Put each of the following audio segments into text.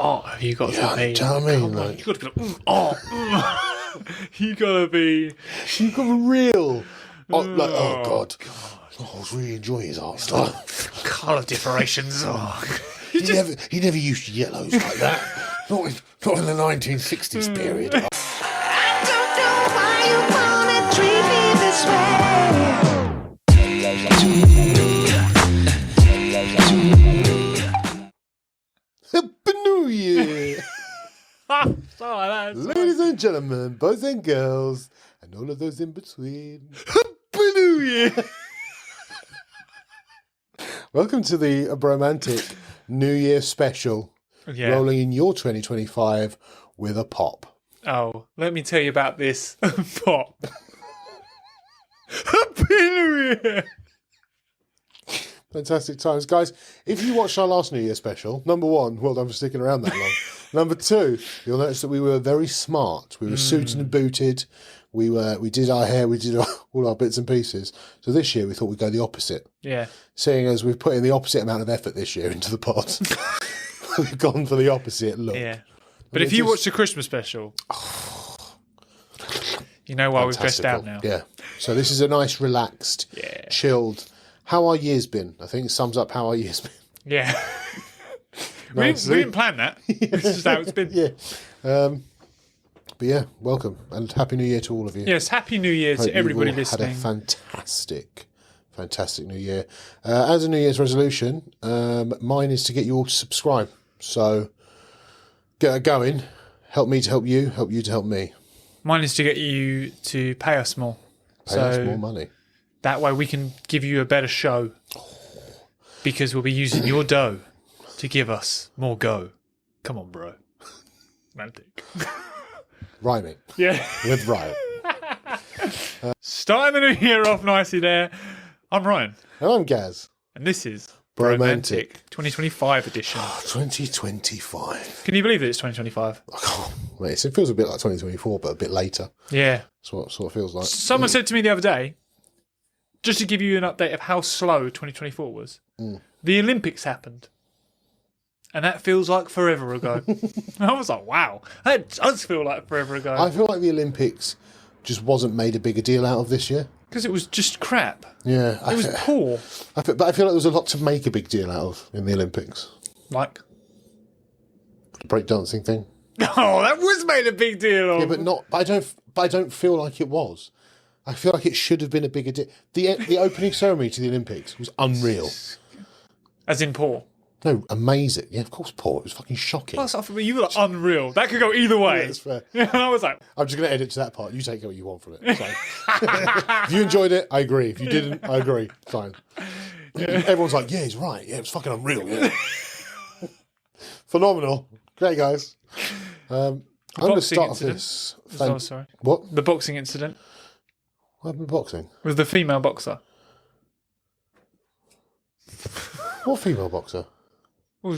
You got to be. Do you know what I mean? Like, You got to be. You got to be. you got a real. Oh God. Oh, I was really enjoying his art style. Colour differentiations. He never used yellows like that. Not in the 1960s period. I don't know why you wanna treat me this way. Happy New Year! Sorry, Ladies and gentlemen, boys and girls, and all of those in between. Happy New Year. Welcome to the Bromantic New Year special. Yeah. Rolling in your 2025 with a pop. Oh, let me tell you about this pop. Happy New Year. Fantastic times. Guys, if you watched our last New Year special, number one, well done for sticking around that long. Number two, you'll notice that we were very smart. We were suited and booted. We did our hair, we did all our bits and pieces. So this year we thought we'd go the opposite. Yeah. Seeing as we've put in the opposite amount of effort this year into the pod, we've gone for the opposite look. Yeah. But if you watch the Christmas special, you know why we've dressed out now. Yeah. So this is a nice, relaxed, chilled. How our year's been. I think it sums up how our year's been. Yeah. we didn't plan that. It's just how it's been. Yeah. But yeah, welcome and Happy New Year to all of you. Yes, Happy New Year to everybody listening. Had a fantastic New Year. As a New Year's resolution, mine is to get you all to subscribe. So get it going. Help me to help you to help me. Mine is to get you to pay us more. Pay us more money. That way we can give you a better show. Because we'll be using your dough to give us more go. Come on, bro. Romantic. Rhyming. Yeah. With Ryan. Starting the new year off nicely there. I'm Ryan. And I'm Gaz. And this is Bromantic 2025 edition. 2025. Can you believe that it's 2025? Oh, mate, it feels a bit like 2024, but a bit later. Yeah. That's what it sort of feels like. Someone said to me the other day, just to give you an update of how slow 2024 was, the Olympics happened. And that feels like forever ago. I was like, wow, that does feel like forever ago. I feel like the Olympics just wasn't made a bigger deal out of this year. Because it was just crap. Yeah. It was poor. But I feel like there was a lot to make a big deal out of in the Olympics. Like? The breakdancing thing. Oh, that was made a big deal of. Yeah, but I don't feel like it was. I feel like it should have been a bigger deal. The opening ceremony to the Olympics was unreal. As in poor. No, amazing. Yeah, of course, Paul. It was fucking shocking. Plus, after you were like, unreal. That could go either way. Yeah, that's fair. And I was like, I'm just going to edit to that part. You take what you want from it. So. If you enjoyed it, I agree. If you didn't, I agree. Fine. Yeah. Everyone's like, yeah, he's right. Yeah, it was fucking unreal. Yeah. Phenomenal. Great, guys. I'm going to start off this. Oh, sorry. What? The boxing incident. What happened with boxing? With the female boxer. What female boxer? Well,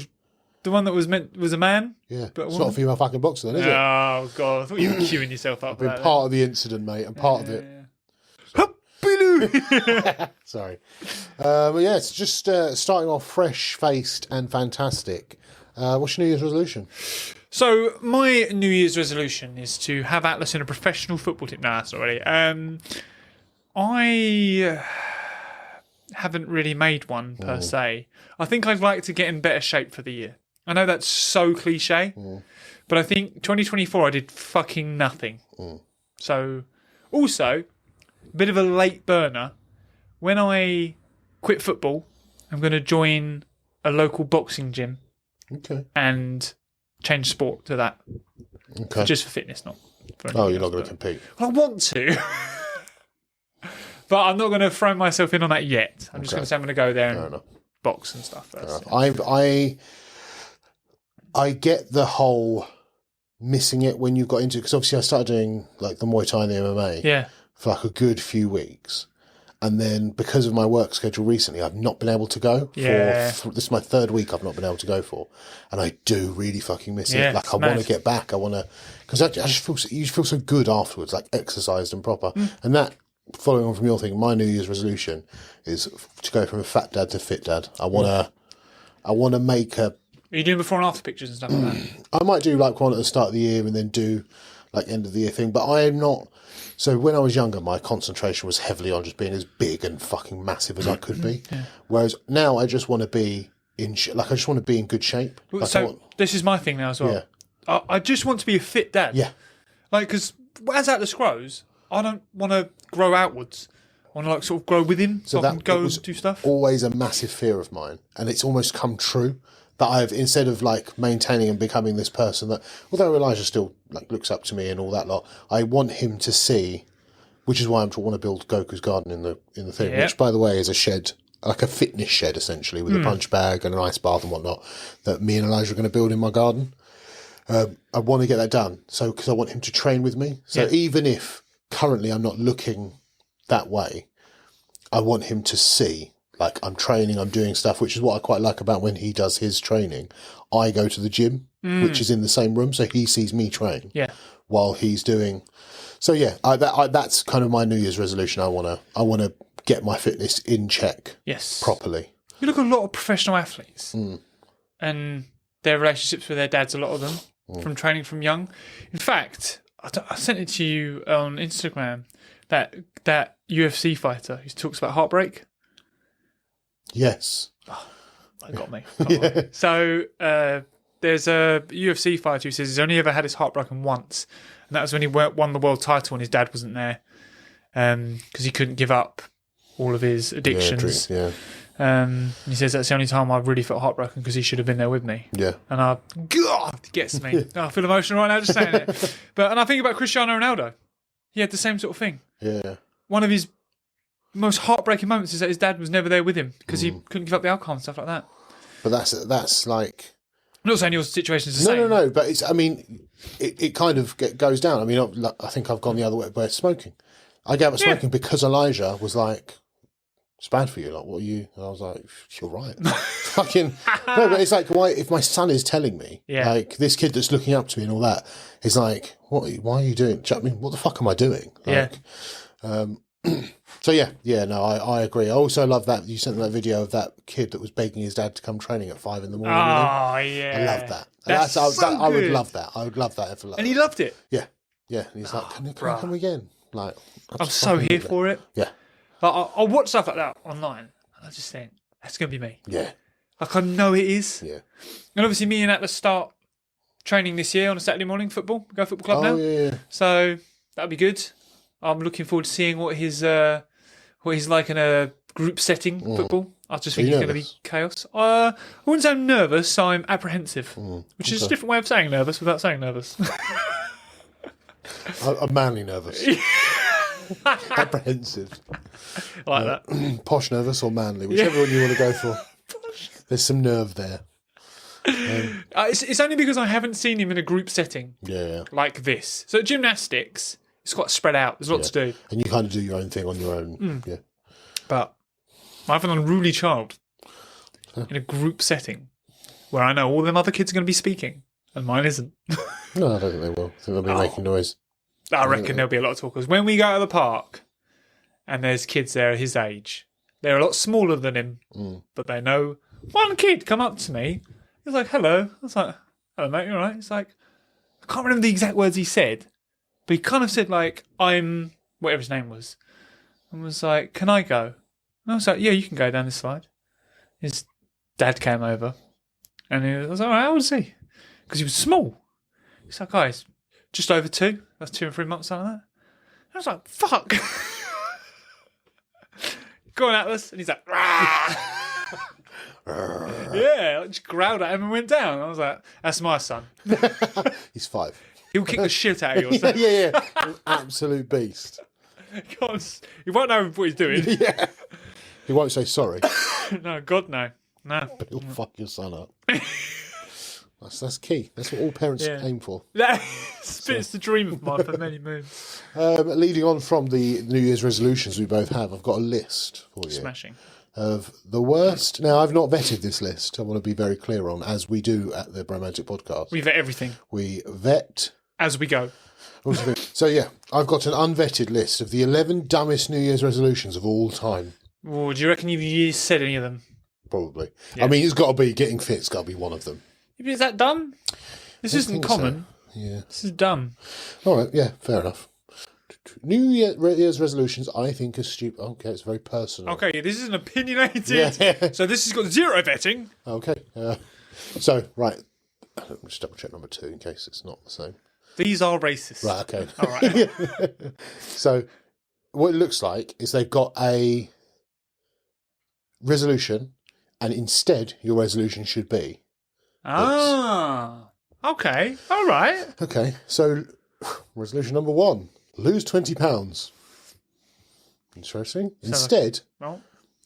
the one that was a man? Yeah. But It's not a female fucking boxer then, is it? Oh, God. I thought you were queuing yourself up I've for been that. part of the incident, mate. I'm part of it. Sorry. But yeah, it's just starting off fresh-faced and fantastic. What's your New Year's resolution? So, my New Year's resolution is to have Atlas in a professional football team. Nah, that's not really. I haven't really made one, per se. I think I'd like to get in better shape for the year. I know that's so cliche, but I think 2024 I did fucking nothing. So, also, a bit of a late burner. When I quit football, I'm going to join a local boxing gym. Okay. And change sport to that. Okay. Just for fitness, not for anything Oh, you're else, not going to compete? I want to. But I'm not going to throw myself in on that yet. I'm just going to say I'm going to go there and box and stuff first. I get the whole missing it when you got into it, because obviously I started doing like the Muay Thai and the MMA for like a good few weeks. And then because of my work schedule recently, I've not been able to go. For this is my third week I've not been able to go for. And I do really fucking miss it. Like I want to get back. I want to, because I just feel, you feel so good afterwards, like exercised and proper. And that, following on from your thing, my New Year's resolution is to go from a fat dad to fit dad. I want to make a Are you doing before and after pictures and stuff like that? I might do like one at the start of the year and then do like end of the year thing, but I am not. So when I was younger, my concentration was heavily on just being as big and fucking massive as I could be. Yeah. Whereas now I just want to be I just want to be in good shape. Like so this is my thing now as well. Yeah. I just want to be a fit dad. Yeah. Like, because as Atlas grows, I don't want to grow outwards. I want to like sort of grow with him so I can go and do stuff. Always a massive fear of mine, and it's almost come true. That I've, instead of like maintaining and becoming this person that, although Elijah still like looks up to me and all that lot, I want him to see, which is why I want to build Goku's garden in the thing, which by the way is a shed, like a fitness shed essentially, with a punch bag and an ice bath and whatnot, that me and Elijah are going to build in my garden. I want to get that done, so because I want him to train with me. So even if currently I'm not looking that way, I want him to see. Like, I'm training, I'm doing stuff, which is what I quite like about when he does his training. I go to the gym, which is in the same room, so he sees me train while he's doing. So yeah, that's kind of my New Year's resolution. I wanna get my fitness in check, properly. You look at a lot of professional athletes, and their relationships with their dads. A lot of them from training from young. In fact, I sent it to you on Instagram. That UFC fighter who talks about heartbreak. Yes. Oh, that got me. So there's a UFC fighter who says he's only ever had his heart broken once, and that was when he won the world title and his dad wasn't there because he couldn't give up all of his addictions. He says that's the only time I've really felt heartbroken because he should have been there with me. Yeah. And God, it gets me. I feel emotional right now just saying it. And I think about Cristiano Ronaldo. He had the same sort of thing. Yeah. One of his most heartbreaking moments is that his dad was never there with him because he couldn't give up the alcohol and stuff like that. But that's like... I'm not saying your situation is the same. No, but it's, I mean, it kind of goes down. I mean, I think I've gone the other way by smoking. I gave up smoking because Elijah was like, it's bad for you. Like, what are you? And I was like, you're right. Fucking... No, but it's like, why, if my son is telling me, like, this kid that's looking up to me and all that, is like, why are you doing? Do you know what I mean, what the fuck am I doing? Like, so no, I agree. I also love that you sent that video of that kid that was begging his dad to come training at 5 a.m. Oh yeah, I love that. I would love that. I would love that. And he loved it. Yeah. And he's like, can I come again? Like, I'm so here for it. Yeah. I'll watch stuff like that online, and I just think that's gonna be me. Yeah. Like I know it is. Yeah. And obviously, me and Atlas start training this year on a Saturday morning football. We go football club now. Yeah. So that'll be good. I'm looking forward to seeing what he's like in a group setting football. I just think it's going to be chaos. I wouldn't say I'm nervous. I'm apprehensive, which is a different way of saying nervous without saying nervous. I'm manly nervous. Apprehensive. I like that. Posh nervous or manly, whichever one you want to go for. There's some nerve there. It's only because I haven't seen him in a group setting like this. So gymnastics... It's quite spread out. There's a lot to do. And you kind of do your own thing on your own. Yeah. But I have an unruly child in a group setting where I know all them other kids are going to be speaking and mine isn't. No, I don't think they will. I think they'll be making noise. I reckon there'll be a lot of talkers. When we go to the park and there's kids there his age, they're a lot smaller than him, but they know. One kid come up to me. He's like, hello. I was like, hello, mate, you all right? It's like, I can't remember the exact words he said. But he kind of said, like, I'm... whatever his name was. And was like, can I go? And I was like, yeah, you can go down this slide. His dad came over. And I was like, all right, how old is he? Because he was small. He's like, guys, just over 2. That's 2 and 3 months, something like that. And I was like, fuck. Go on, Atlas. And he's like, yeah, I just growled at him and went down. I was like, that's my son. He's 5. He'll kick the shit out of you. Yeah. An absolute beast. God, he won't know what he's doing. Yeah. He won't say sorry. No, God, no. But he'll fuck your son up. That's key. That's what all parents aim for. It's the dream of mine for many moons. Leading on from the New Year's resolutions we both have, I've got a list for you. Smashing. Of the worst. Now, I've not vetted this list. I want to be very clear on, as we do at the Bromantic podcast. We vet everything. We vet... as we go. So, yeah, I've got an unvetted list of the 11 dumbest New Year's resolutions of all time. Oh, do you reckon you said any of them? Probably. Yeah. I mean, it's got to be getting fit's got to be one of them. Is that dumb? This isn't common. So. Yeah. This is dumb. All right, yeah, fair enough. New Year's resolutions, I think, are stupid. Okay, it's very personal. Okay, this is an opinionated. Yeah. So this has got 0 vetting. Okay. So, right. Let me just double check number 2 in case it's not the same. These are racist. Right, okay. All right. So, what it looks like is they've got a resolution, and instead, your resolution should be. Okay. All right. Okay, so resolution number 1, lose 20 pounds. Interesting. Instead,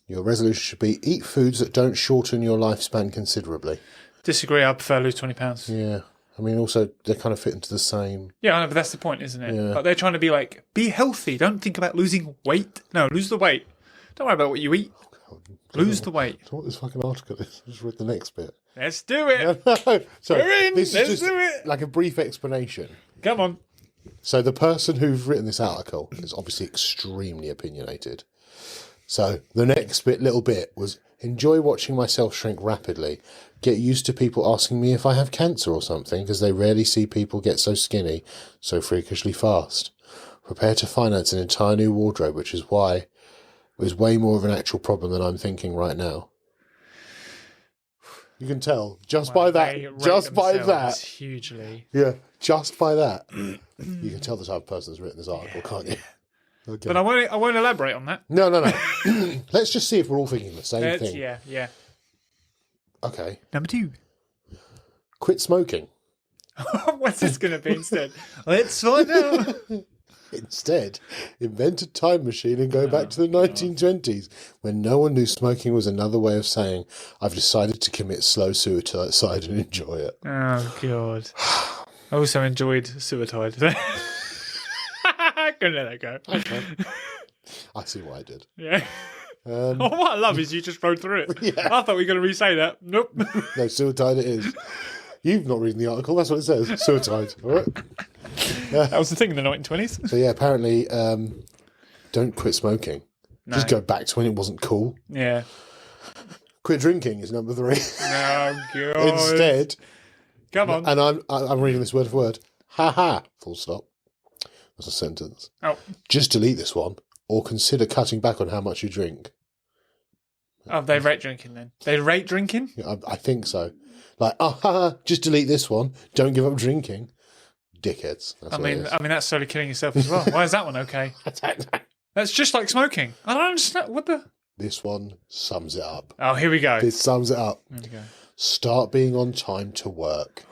your resolution should be eat foods that don't shorten your lifespan considerably. Disagree. I prefer lose 20 pounds. Yeah. I mean, also, they kind of fit into the same... Yeah, I know, but that's the point, isn't it? Yeah. Like, they're trying to be like, be healthy. Don't think about losing weight. No, lose the weight. Don't worry about what you eat. Lose the weight. So what this fucking article is? I just read the next bit. Let's do it. So We're in. This Let's is just do it. like a brief explanation. Come on. So the person who's written this article is obviously extremely opinionated. So the next little bit was, enjoy watching myself shrink rapidly. Get used to people asking me if I have cancer or something, because they rarely see people get so skinny so freakishly fast. Prepare to finance an entire new wardrobe, which is way more of an actual problem than I'm thinking right now. You can tell just by that. Hugely. Yeah, just by that. You can tell the type of person who's written this article, can't you? Okay. But I won't elaborate on that. No. Let's just see if we're all thinking the same thing. Yeah. Okay. Number 2. Quit smoking. What's this going to be instead? Let's find out. Instead, invent a time machine and go back to the 1920s, when no one knew smoking was another way of saying, I've decided to commit slow suicide and enjoy it. Oh, God. I also enjoyed suicide. Couldn't let that go. Okay. I see what I did. Yeah. What I love is you just rode through it. Yeah. I thought we were going to re-say that. Nope. No, suicide it is. You've not read the article, that's what it says. Suicide, all right? That was the thing in the 1920s. So yeah, apparently, don't quit smoking. No. Just go back to when it wasn't cool. Yeah. Quit drinking is number 3. Oh, God. Instead, come on. And I'm reading this word for word. Ha ha. Full stop. That's a sentence. Oh. Just delete this one, or consider cutting back on how much you drink. Oh, they rate drinking then. They rate drinking? Yeah, I think so. Like, just delete this one. Don't give up drinking. Dickheads. That's I mean, that's slowly killing yourself as well. Why is that one okay? That's just like smoking. I don't understand. What the? This one sums it up. Oh, here we go. This sums it up. Here we go. Start being on time to work.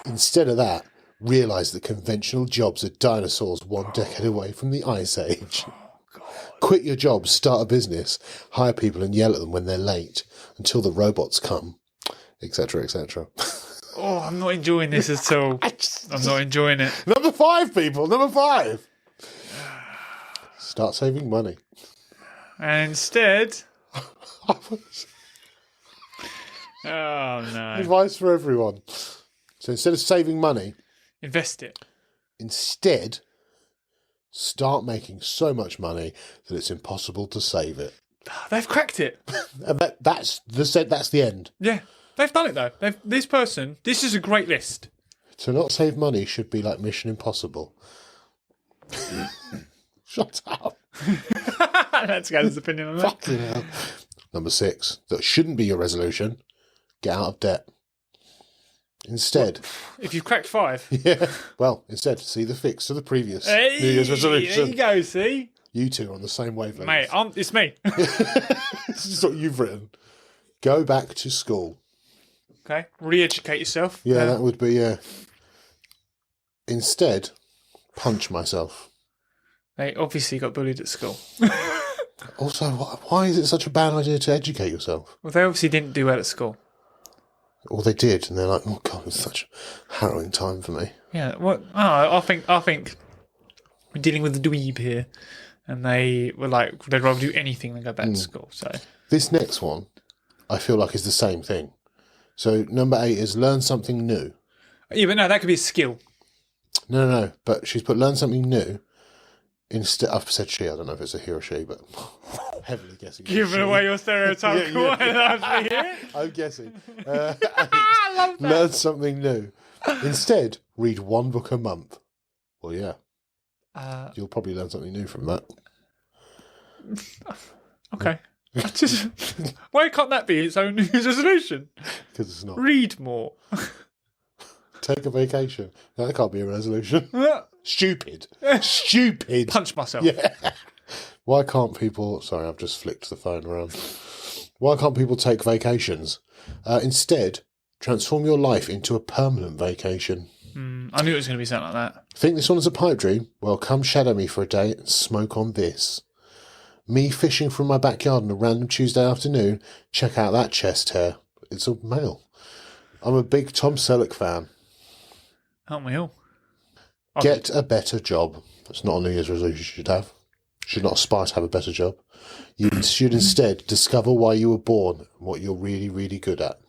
Instead of that, realise that conventional jobs are dinosaurs 1 decade away from the Ice Age. Quit your job, start a business, hire people and yell at them when they're late until the robots come, etc., etc. Oh, I'm not enjoying this at all. I'm not enjoying it. Number 5, people. Number 5. Start saving money. And instead... Oh, no. Advice for everyone. So instead of saving money... Invest it. Instead, start making so much money that it's impossible to save it. They've cracked it. And that's the end. Yeah. They've done it, though. This is a great list. To not save money should be like Mission Impossible. Shut up. That's Gannon's opinion on that. Fucking hell. Number 6. That shouldn't be your resolution. Get out of debt. Instead... If you've cracked 5. Yeah. Well, instead, see the fix to the previous New Year's resolution. There you go, see? You two are on the same wavelength. Mate, it's me. This is what you've written. Go back to school. Okay. Re-educate yourself. Yeah, that would be... Instead, punch myself. They obviously got bullied at school. Also, why is it such a bad idea to educate yourself? Well, they obviously didn't do well at school. Or they did, and they're like, oh God, it's such a harrowing time for me. Yeah, what? Oh, I think we're dealing with the dweeb here, and they were like, they'd rather do anything than go back to school. So this next one, I feel like is the same thing. So number 8 is learn something new. Yeah, but no, that could be a skill. No. But she's put learn something new. instead, I've said she. I don't know if it's a he or she, but heavily guessing. Giving away your stereotypical one. I'm guessing. I love that. Learn something new. Instead, read one book a month. Well, yeah. You'll probably learn something new from that. Okay. Why can't that be its own New Year's resolution? Because it's not. Read more. Take a vacation. No, that can't be a resolution. Stupid. Stupid. Punch myself. Yeah. Why can't people... Sorry, I've just flicked the phone around. Why can't people take vacations? Instead, transform your life into a permanent vacation. I knew it was going to be something like that. Think this one is a pipe dream? Well, come shadow me for a day and smoke on this. Me fishing from my backyard on a random Tuesday afternoon. Check out that chest hair. It's a male. I'm a big Tom Selleck fan. Aren't we all? Get a better job. That's not a New Year's resolution you should have. Should not aspire to have a better job. You should instead discover why you were born and what you're really, really good at.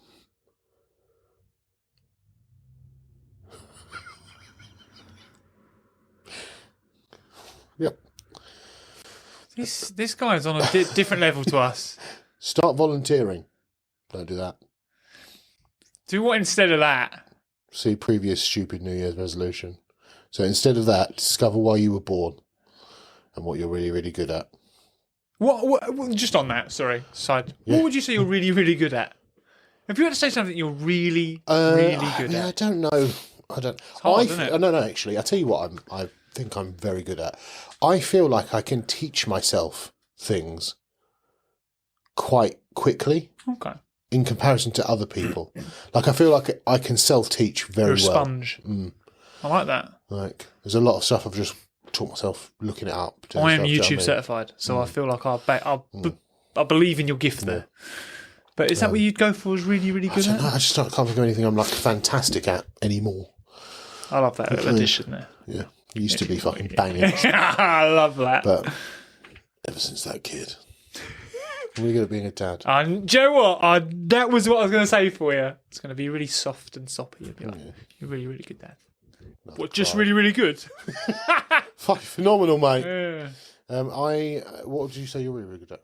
Yep. This guy's on a different level to us. Start volunteering. Don't do that. Do what instead of that? See previous stupid New Year's resolution. So instead of that, discover why you were born and what you're really, really good at. What just on that, sorry, side. Yeah. What would you say you're really, really good at? If you had to say something you're really, really good at. I don't know. I don't. It's hard, isn't it? No, actually, I tell you what I think I'm very good at. I feel like I can teach myself things quite quickly. Okay. In comparison to other people. Like, I feel like I can self-teach very well. You're a sponge. I like that. Like, there's a lot of stuff I've just taught myself looking it up. I am YouTube certified, so I feel like I believe in your gift there. But is that what you'd go for as really, really good at? I just can't think of anything I'm, like, fantastic at anymore. I love that little addition there. Yeah. It used to be fucking banging. I love that. But ever since that kid... Really good at being a dad. Do you know what? That was what I was going to say for you. It's going to be really soft and soppy. You'll be like, you're really, really good dad. What, just really, really good? Fucking phenomenal, mate. Yeah. What would you say you're really, really good at?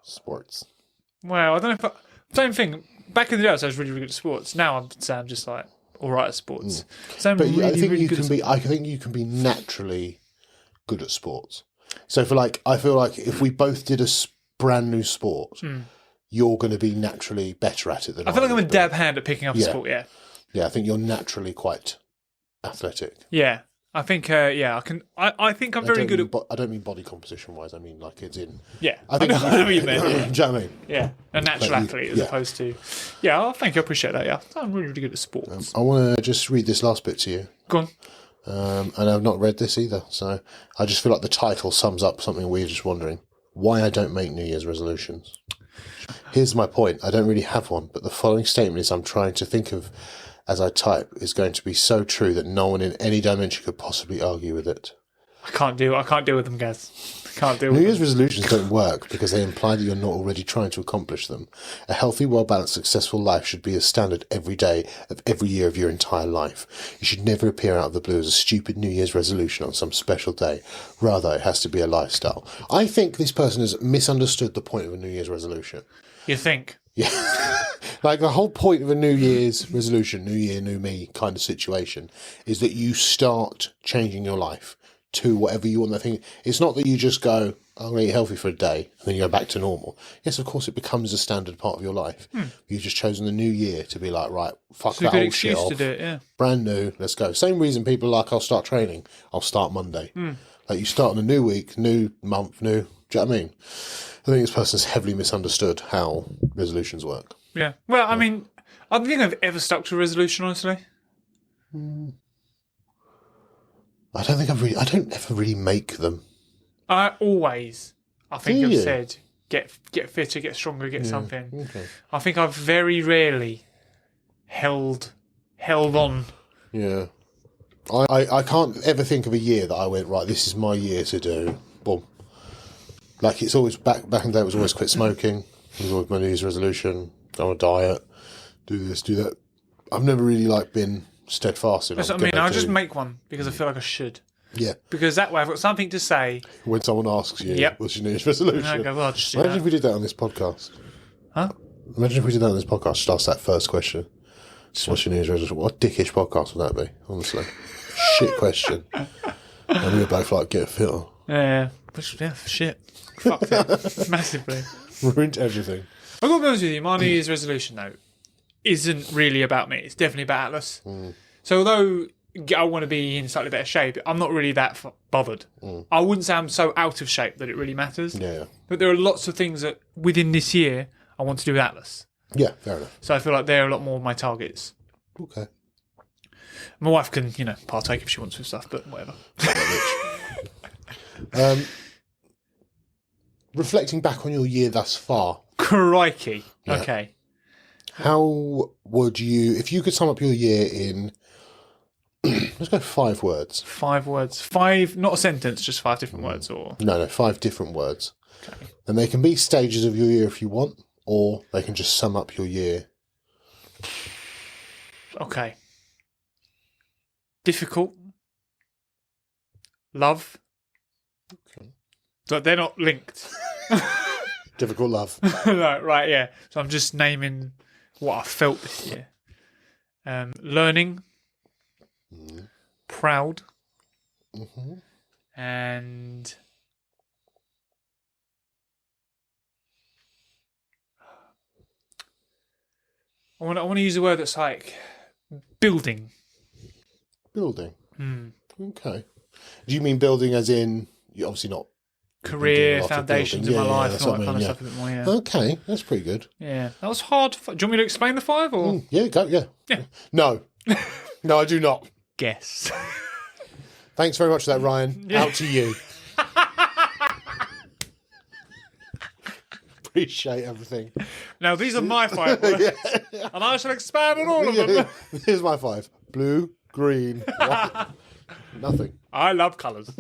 Sports. Well, I don't know if same thing. Back in the day, I was really, really good at sports. Now I'd say I'm just like all right at sports. So but really, I think really you can be. I think you can be naturally good at sports. So I feel like if we both did a brand new sport, you're going to be naturally better at it than I feel like I'm a dab hand at picking up a sport, yeah. Yeah, I think you're naturally quite athletic. Yeah. I think, I can. I think I'm very good at... I don't mean body composition wise. I mean like it's in. Yeah, I think I know what you meant. Do you know what I mean? Yeah, a natural athlete as opposed to. Yeah, thank you. I appreciate that. Yeah, I'm really, really good at sports. I want to just read this last bit to you. Go on. And I've not read this either, so I just feel like the title sums up something we're just wondering. Why I don't make New Year's resolutions. Here's my point. I don't really have one, but the following statement is I'm trying to think of as I type is going to be so true that no one in any dimension could possibly argue with it. I can't deal with them, Gaz. Can't deal with New Year's resolutions don't work because they imply that you're not already trying to accomplish them. A healthy, well-balanced, successful life should be a standard every day of every year of your entire life. You should never appear out of the blue as a stupid New Year's resolution on some special day. Rather, it has to be a lifestyle. I think this person has misunderstood the point of a New Year's resolution. You think? Yeah. Like the whole point of a New Year's resolution, New Year, New Me kind of situation, is that you start changing your life to whatever you want. That thing. It's not that you just go, I'm going to eat healthy for a day, and then you go back to normal. Yes, of course, it becomes a standard part of your life. You've just chosen the new year to be like, right, fuck that old shit off. To do it, yeah. Brand new, let's go. Same reason people are like, I'll start training. I'll start Monday. Like you start on a new week, new month, new. Do you know what I mean? I think this person's heavily misunderstood how resolutions work. Yeah. Well, I mean, I don't think I've ever stuck to a resolution, honestly. I don't ever really make them. I think I've said, get fitter, get stronger, get something. Okay. I think I've very rarely held on. Yeah. I can't ever think of a year that I went, right, this is my year to do. Boom. Like it's always, back in the day, it was always quit smoking. It was always my New Year's resolution. Go on a diet. Do this, do that. I've never really been steadfast in. That's what I mean. I'll just make one because I feel like I should. Yeah. Because that way I've got something to say. When someone asks you, what's your New Year's resolution? I go, well, I'll just do Imagine that. if we did that on this podcast. Huh? Imagine if we did that on this podcast. Just ask that first question. What's your New Year's resolution? What a dickish podcast would that be, honestly? Shit question. And we were both like, get a filter. Yeah. Shit. Fucked it. Massively. Ruined everything. I've got to be honest with you, my New Year's resolution, though, isn't really about me. It's definitely about Atlas. So although I want to be in slightly better shape, I'm not really that bothered. I wouldn't say I'm so out of shape that it really matters. Yeah. But there are lots of things that within this year I want to do with Atlas. Yeah, fair enough. So I feel like they're a lot more my targets. Okay. My wife can, partake if she wants with stuff, but whatever. Reflecting back on your year thus far. Crikey. Yeah. Okay. How would you, if you could sum up your year in, let's go 5 words. 5 words. 5, not a sentence, just 5 different words, or? No, 5 different words. Okay. And they can be stages of your year if you want, or they can just sum up your year. Okay. Difficult. Love. Okay. So they're not linked. Difficult love. No, right, yeah. So I'm just naming what I felt this year. Learning. Proud. And I want to use a word that's like building. Building. Okay. Do you mean building as in, you're obviously not career, foundations in my life, and all that kind of stuff a bit more, yeah. Okay, that's pretty good. Yeah. That was hard. Do you want me to explain the 5 or? Yeah, go, yeah. No. No, I do not. Guess. Thanks very much for that, Ryan. Yeah. Out to you. Appreciate everything. Now, these are my 5 words, and I shall expand on all of them. Here's my 5. Blue, green, white. Nothing. I love colours.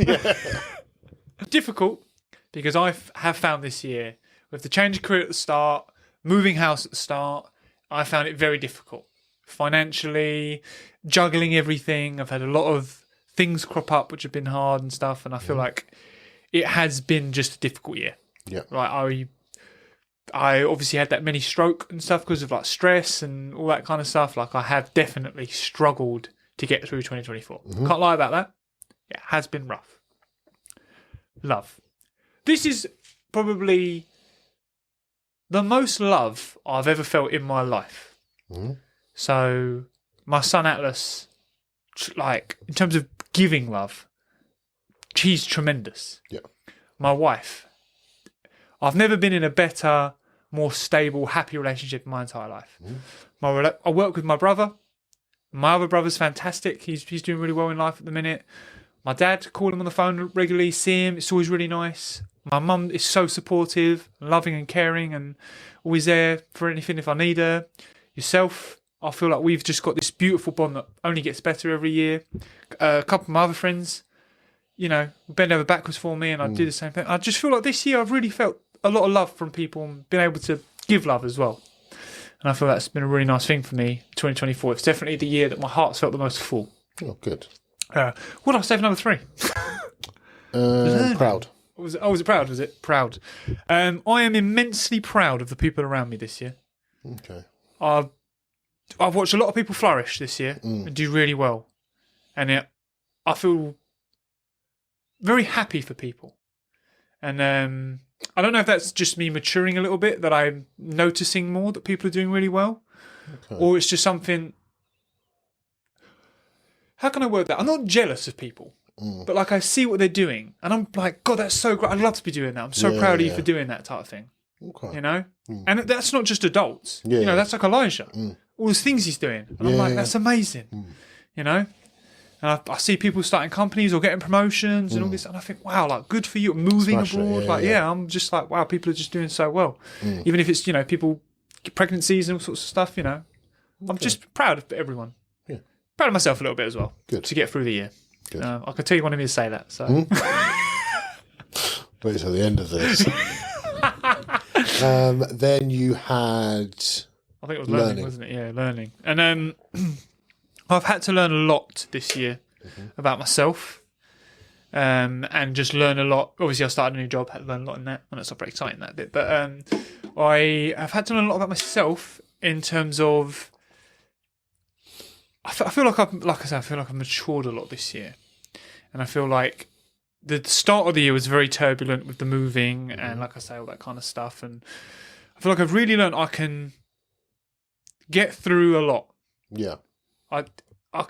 Difficult, because I have found this year, with the change of career at the start, moving house at the start, I found it very difficult. Financially, juggling everything. I've had a lot of things crop up which have been hard and stuff, and I feel like it has been just a difficult year. Yeah. Right. I obviously had that mini stroke and stuff because of like stress and all that kind of stuff. Like I have definitely struggled to get through 2024. Can't lie about that. It has been rough. Love. This is probably the most love I've ever felt in my life. So my son Atlas, like in terms of giving love, he's tremendous. Yeah. My wife, I've never been in a better, more stable, happy relationship in my entire life. I work with my brother. My other brother's fantastic. He's doing really well in life at the minute. My dad, call him on the phone regularly, see him. It's always really nice. My mum is so supportive, loving and caring, and always there for anything if I need her. Yourself, I feel like we've just got this beautiful bond that only gets better every year. A couple of my other friends, bend over backwards for me, and I do the same thing. I just feel like this year I've really felt a lot of love from people and been able to give love as well. And I feel that's been a really nice thing for me, 2024. It's definitely the year that my heart's felt the most full. Oh, good. What did I say for number 3? Proud. Was it proud? Was it proud? I am immensely proud of the people around me this year. Okay. I've watched a lot of people flourish this year and do really well. And I feel very happy for people. And I don't know if that's just me maturing a little bit, that I'm noticing more that people are doing really well. Okay. Or it's just something... How can I word that? I'm not jealous of people. But like I see what they're doing and I'm like, God, that's so great. I'd love to be doing that. I'm so proud of you for doing that type of thing. Okay. And that's not just adults. That's like Elijah. All those things he's doing. And I'm like, that's amazing. And I see people starting companies or getting promotions and all this, and I think, wow, like good for you, moving abroad. I'm just like, wow, people are just doing so well. Even if it's, people get pregnancies and all sorts of stuff, I'm just proud of everyone. Yeah. Proud of myself a little bit as well. Good. To get through the year. Good. I could tell you wanted me to say that. So wait till the end of this. Then you had... I think it was learning, wasn't it? Yeah, learning. And I've had to learn a lot this year about myself. And just learn a lot. Obviously, I started a new job, had to learn a lot in that, and that's not very exciting, that bit. But I have had to learn a lot about myself in terms of. I feel like I've matured a lot this year, and I feel like the start of the year was very turbulent with the moving and, like I say, all that kind of stuff. And I feel like I've really learned I can get through a lot. Yeah, I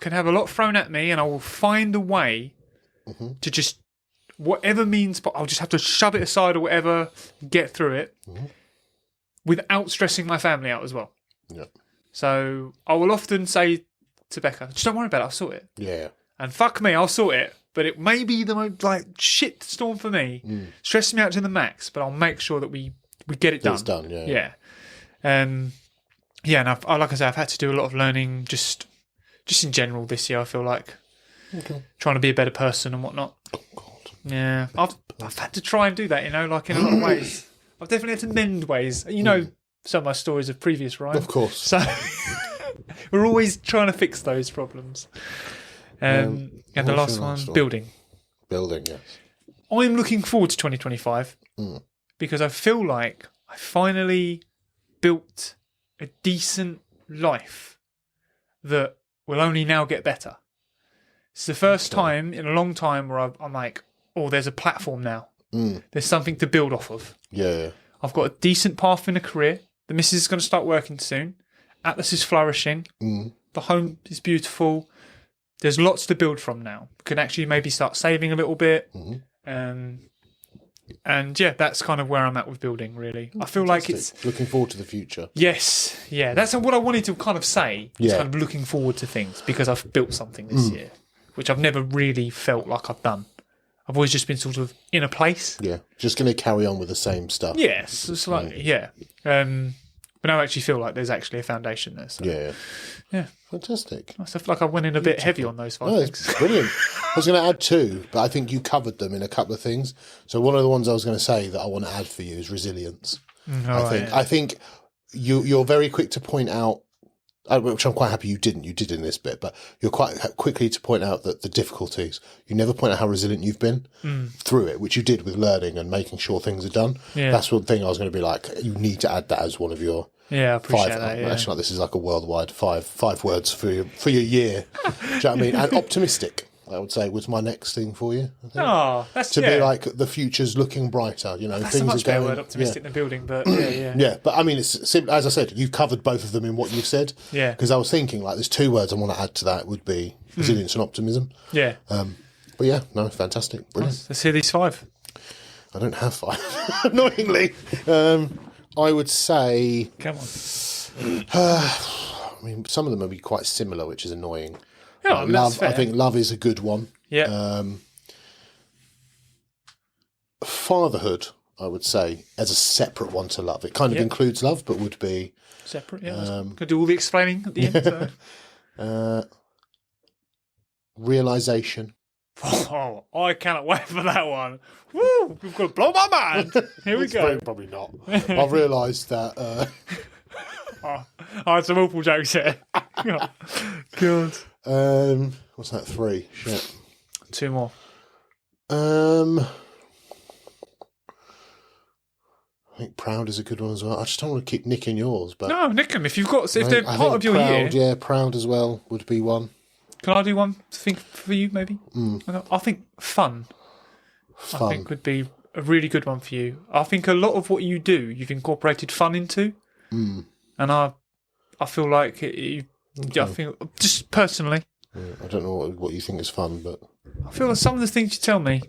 can have a lot thrown at me, and I will find a way. To just whatever means, but I'll just have to shove it aside or whatever, get through it without stressing my family out as well. Yeah. So I will often say to Becca, just don't worry about it, I'll sort it. Yeah. And fuck me, I'll sort it. But it may be the most shit storm for me, stress me out to the max. But I'll make sure that we get it done. It's done. Yeah. Yeah. And like I say, I've had to do a lot of learning just in general this year. I feel like. Okay. Trying to be a better person and whatnot. Oh, God. Yeah, I've had to try and do that, in a lot of ways. I've definitely had to mend ways. Some of my stories of previous, right? Of course. So we're always trying to fix those problems. And the last one, building. Building, yes. I'm looking forward to 2025 because I feel like I finally built a decent life that will only now get better. It's the first time in a long time where I'm like, oh, there's a platform now. There's something to build off of. Yeah. I've got a decent path in a career. The missus is going to start working soon. Atlas is flourishing. The home is beautiful. There's lots to build from now. Can actually maybe start saving a little bit. And yeah, that's kind of where I'm at with building, really. I feel like it's... Looking forward to the future. Yes. Yeah, that's what I wanted to kind of say. It's kind of looking forward to things because I've built something this year. Which I've never really felt like I've done. I've always just been sort of in a place. Yeah, just going to carry on with the same stuff. Yes, it's like, but now I actually feel like there's actually a foundation there. So. Yeah. Fantastic. I feel like I went in a bit heavy on those 5 things. It's brilliant. I was going to add 2, but I think you covered them in a couple of things. So one of the ones I was going to say that I want to add for you is resilience. I think you're very quick to point out, which I'm quite happy you did in this bit, but you're quite quickly to point out that the difficulties, you never point out how resilient you've been through it, which you did with learning and making sure things are done. Yeah. That's one thing I was going to be like, you need to add that as one of your I appreciate 5. That, Actually, like, this is like a worldwide 5 words for your year. Do you know what I mean? And optimistic, I would say, was my next thing for you. I think. Oh, that's to be like the future's looking brighter. That's things a much are going. Better word, optimistic than building, but yeah. But I mean, it's as I said, you've covered both of them in what you've said. Yeah. Because I was thinking like, there's 2 words I want to add to that would be resilience and optimism. Yeah. But yeah, no, fantastic, brilliant. Let's hear these 5. I don't have 5, annoyingly. I would say. Come on. I mean, some of them will be quite similar, which is annoying. Yeah, I mean, love. I think love is a good one. Yeah. Fatherhood, I would say, as a separate one to love. It kind of includes love, but would be separate. Yeah. Could do all the explaining at the end. So. Realization. Oh, I cannot wait for that one. Woo! We've got to blow my mind. Here we go. Probably not. I've realised that. I had some awful jokes here. God. What's that? 3. Shit. 2 more. I think proud is a good one as well. I just don't want to keep nicking yours, but no, nick them if you've got. If they're part of your proud, year. Yeah, proud as well would be one. Can I do one thing for you, maybe? I think fun. I think would be a really good one for you. I think a lot of what you do, you've incorporated fun into, and I feel like I think just personally. Yeah, I don't know what you think is fun, but I feel like some of the things you tell me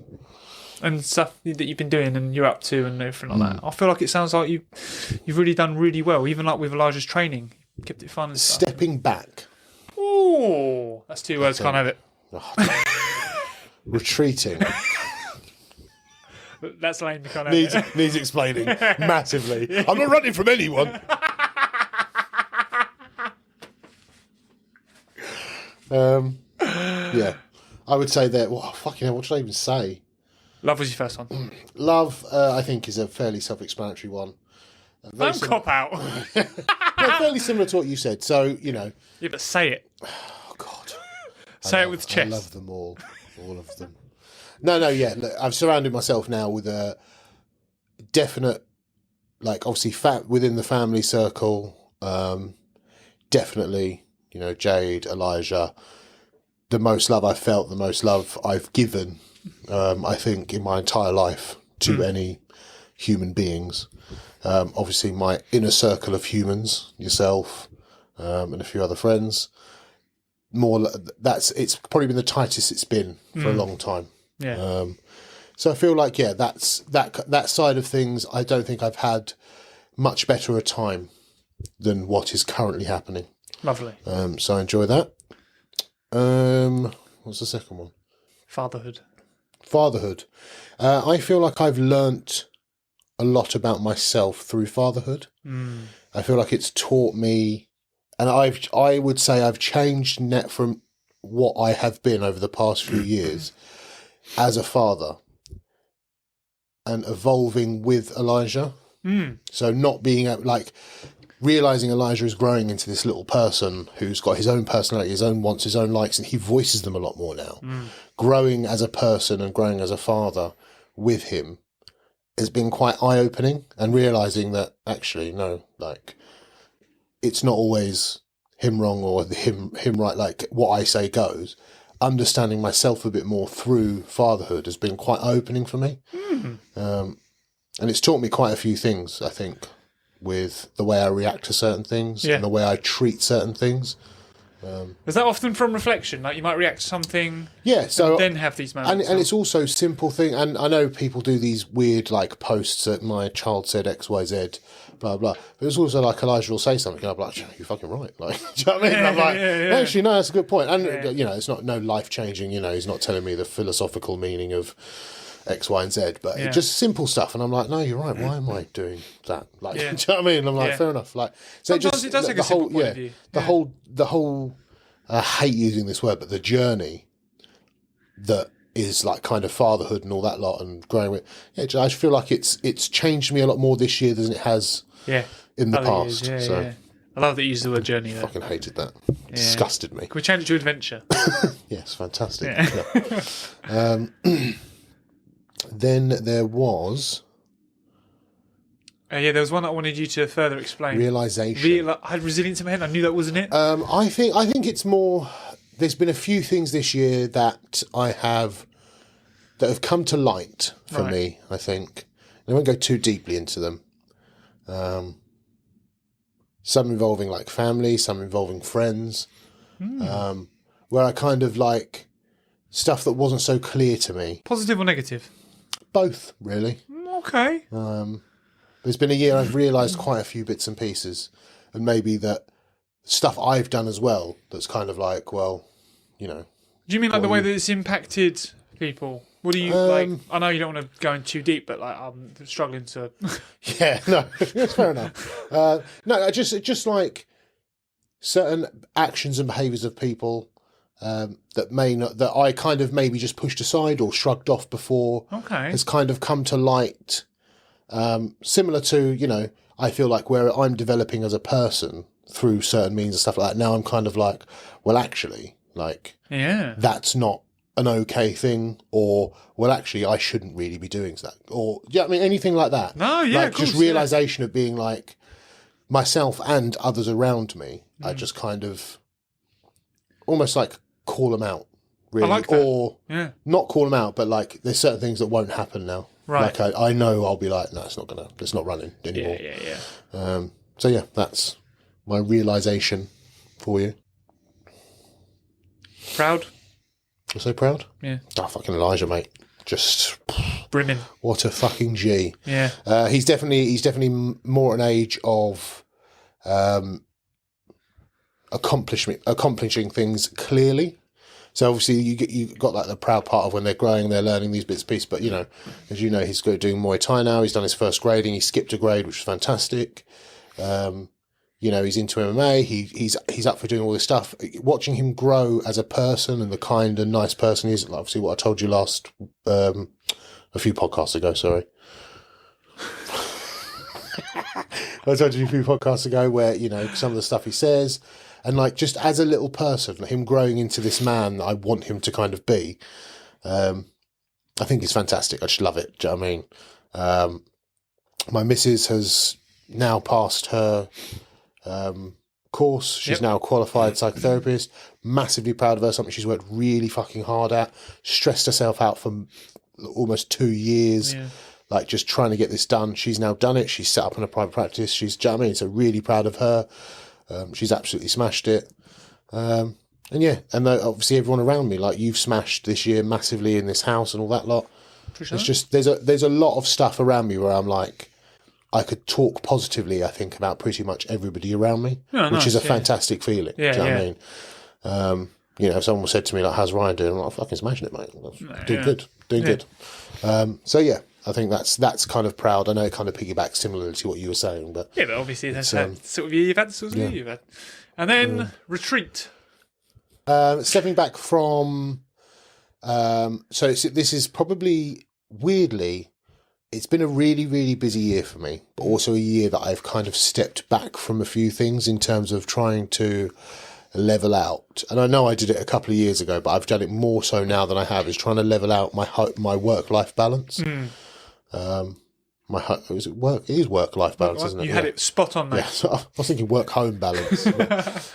and stuff that you've been doing and you're up to and everything like that. I feel like it sounds like you've really done really well, even like with Elijah's training, kept it fun and stuff. Stepping back. Oh, that's 2 words. Can't have it. Retreating. That's lame. You can't have it. Needs explaining massively. I'm not running from anyone. Yeah, I would say that. Well, fucking hell, what should I even say? Love was your first one. Love, I think, is a fairly self-explanatory one. Don't cop out. Fairly similar to what you said. So, Yeah, but say it. Oh, God. Say it with chest. I love them all of them. No, yeah. Look, I've surrounded myself now with a definite, like, obviously, within the family circle. Definitely, Jade, Elijah. The most love I've felt, the most love I've given, I think, in my entire life to any human beings. Obviously, my inner circle of humans, yourself, and a few other friends. It's probably been the tightest it's been for a long time. Yeah. So I feel like, that's that side of things. I don't think I've had much better a time than what is currently happening. Lovely. So I enjoy that. What's the second one? Fatherhood. I feel like I've learnt a lot about myself through fatherhood. I feel like it's taught me, and I would say I've changed net from what I have been over the past few years as a father and evolving with Elijah. So not being realising Elijah is growing into this little person who's got his own personality, his own wants, his own likes, and he voices them a lot more now. Growing as a person and growing as a father with him has been quite eye-opening, and realising that actually, no, it's not always him wrong or him right, like what I say goes. Understanding myself a bit more through fatherhood has been quite eye-opening for me. And it's taught me quite a few things, I think, with the way I react to certain things and the way I treat certain things. Is that often from reflection? Like you might react to something, so then have these moments. And it's also simple thing. And I know people do these weird posts that my child said X, Y, Z, blah blah. But it's also Elijah will say something, and I'm like, you're fucking right. Do you know what I mean? And I'm like, actually, no, that's a good point. And it's not life changing. He's not telling me the philosophical meaning of X, Y, and Z, but it's just simple stuff. And I'm like, no, you're right. Why am I doing that? Do you know what I mean? And I'm like, fair enough. So sometimes it does take a simple point of view. The whole. I hate using this word, but the journey that is kind of fatherhood and all that lot and growing with. I feel like it's changed me a lot more this year than it has in the past. I love that you use the word journey. Fucking hated that. Disgusted me. Can we change it to adventure? Yes, fantastic. Then there was. There was one I wanted you to further explain. Realisation. I had resilience in my head. I knew that wasn't it. I think it's more. There's been a few things this year that have come to light for me. I think I won't go too deeply into them. Some involving family, some involving friends, where I kind of stuff that wasn't so clear to me. Positive or negative? Both, really. Okay. There's been a year I've realised quite a few bits and pieces, and maybe that stuff I've done as well that's kind of Do you mean the way that it's impacted people? What do you I know you don't want to go in too deep, but I'm struggling to. Yeah, no, that's fair enough. No, just certain actions and behaviours of people that I kind of maybe just pushed aside or shrugged off before. Okay. Has kind of come to light. Similar to, I feel like where I'm developing as a person through certain means and stuff like that. Now I'm kind of well, actually, that's not an okay thing, or, well, actually, I shouldn't really be doing that. Or, anything like that. No, yeah, of course, just realisation of being myself and others around me. I just kind of almost call them out, really. I like that. Or not call them out, but there's certain things that won't happen now. Right. I know I'll be no, it's not running anymore. Yeah. So that's my realisation for you. Proud? I'm so proud. Yeah. Oh, fucking Elijah, mate. Just brimming. What a fucking G. Yeah. He's definitely more at an age of accomplishing things clearly. So obviously you got the proud part of when they're growing, they're learning these bits and pieces. But as you know, he's doing Muay Thai now. He's done his first grading. He skipped a grade, which is fantastic. He's into MMA. He's up for doing all this stuff. Watching him grow as a person and the kind and nice person he is, obviously what I told you a few podcasts ago. Sorry. I told you a few podcasts ago where some of the stuff he says. And like, just as a little person, him growing into this man that I want him to kind of be, I think it's fantastic. I just love it. Do you know what I mean? My missus has now passed her course. She's now a qualified psychotherapist. Massively proud of her. Something she's worked really fucking hard at. Stressed herself out for almost 2 years. Yeah. Like, just trying to get this done. She's now done it. She's set up in a private practice. Do you know what I mean? So really proud of her. She's absolutely smashed it. And yeah, and obviously everyone around me, like, you've smashed this year massively in this house and all that lot. Sure. It's just, there's a lot of stuff around me where I'm like, I could talk positively, I think, about pretty much everybody around me, which is a fantastic feeling. Yeah, do you know what I mean? You know, if someone said to me, like, how's Ryan doing? I'm like, fucking smashing it, mate. Doing good. So yeah, I think that's kind of proud. I know it kind of piggybacks similarly to what you were saying, but yeah, but obviously that's that sort of year you've had, sort of year you've had. And then retreat. Stepping back from, so this is probably, weirdly, it's been a really, really busy year for me, but also a year that I've kind of stepped back from a few things in terms of trying to level out. And I know I did it a couple of years ago, but I've done it more so now than I have, is trying to level out my work-life balance. Is it work? It is work-life balance, isn't it? You had it spot on, mate. Yeah, so I was thinking work-home balance.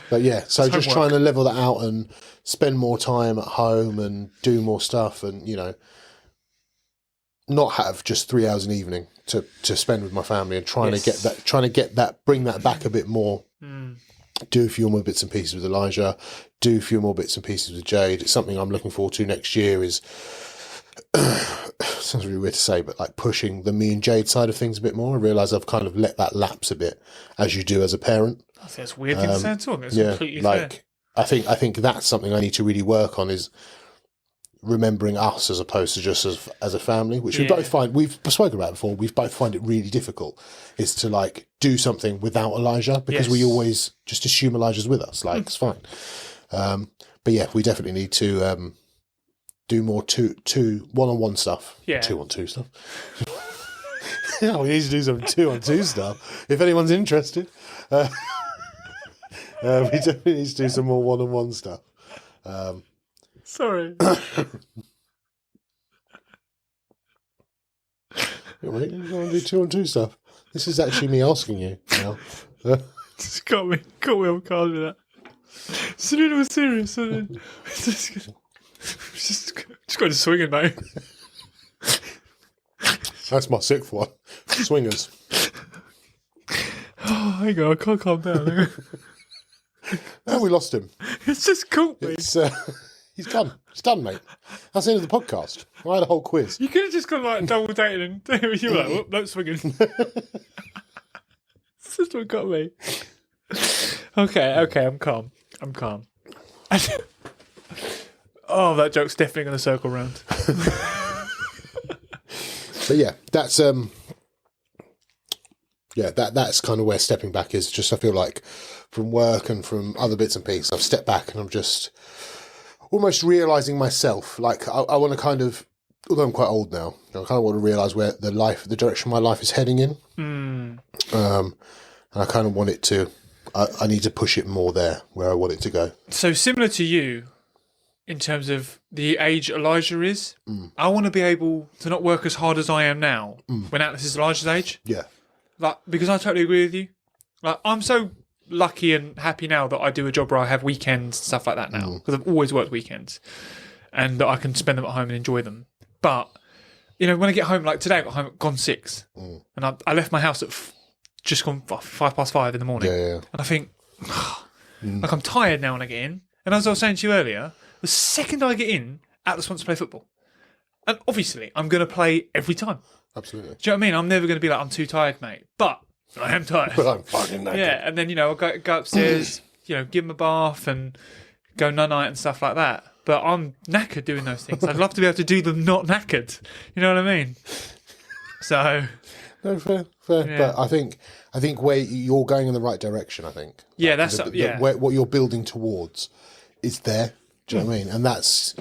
but yeah, so it's just trying to level that out and spend more time at home and do more stuff and, you know, not have just 3 hours an evening to spend with my family and trying to get that, bring that back a bit more. Do a few more bits and pieces with Elijah, do a few more bits and pieces with Jade. It's something I'm looking forward to next year is, sounds really weird to say, but like pushing the me and Jade side of things a bit more. I realise I've kind of let that lapse a bit, as you do as a parent. I think that's weird thing to say at all. It's completely fair. I think that's something I need to really work on, is remembering us as opposed to just as a family, which we both find, we've spoken about before, we both find it really difficult, is to like do something without Elijah, because we always just assume Elijah's with us, like it's fine. But yeah, we definitely need to do more two one-on-one stuff. 2-on-2 stuff. Yeah, we need to do some 2-on-2 stuff if anyone's interested. We definitely need to do some more one-on-one stuff. Sorry. Yeah, mate, you want to do 2-on-2 stuff? This is actually me asking you now. Just got me on card with that. So it was serious. Just got to swinging, mate. That's my 6th one. Swingers. Oh, hang on, I can't calm down. Oh, we lost him. It's just caught me. He's gone. It's done, mate. That's the end of the podcast. I had a whole quiz. You could have just gone like double dating and you were like, whoop, no swinging. It's just what got me. Okay, I'm calm. Oh, that joke's definitely going to circle round. But yeah, that's that's kind of where stepping back is. Just I feel like from work and from other bits and pieces, I've stepped back and I'm just almost realising myself. Like I want to kind of, although I'm quite old now, I kind of want to realise where the direction my life is heading in. And I kind of want it to, I need to push it more there where I want it to go. So similar to you, in terms of the age Elijah is, I want to be able to not work as hard as I am now when Atlas is Elijah's age. Yeah. Like, because I totally agree with you. Like, I'm so lucky and happy now that I do a job where I have weekends and stuff like that now, because I've always worked weekends, and that I can spend them at home and enjoy them. But, you know, when I get home, like today I got home at gone 6, and I left my house at just gone 5:05 in the morning. Yeah. And I think, like, I'm tired now when I get in. And as I was saying to you earlier, the second I get in, Atlas wants to play football. And obviously, I'm going to play every time. Absolutely. Do you know what I mean? I'm never going to be like, I'm too tired, mate. But I am tired. But I'm fucking knackered. Yeah, and then, you know, I'll go upstairs, you know, give him a bath and go night-night and stuff like that. But I'm knackered doing those things. I'd love to be able to do them not knackered. You know what I mean? So... No, fair. Yeah. But I think where you're going in the right direction, I think. Yeah, like what you're building towards is there. Do you know what I mean? And that's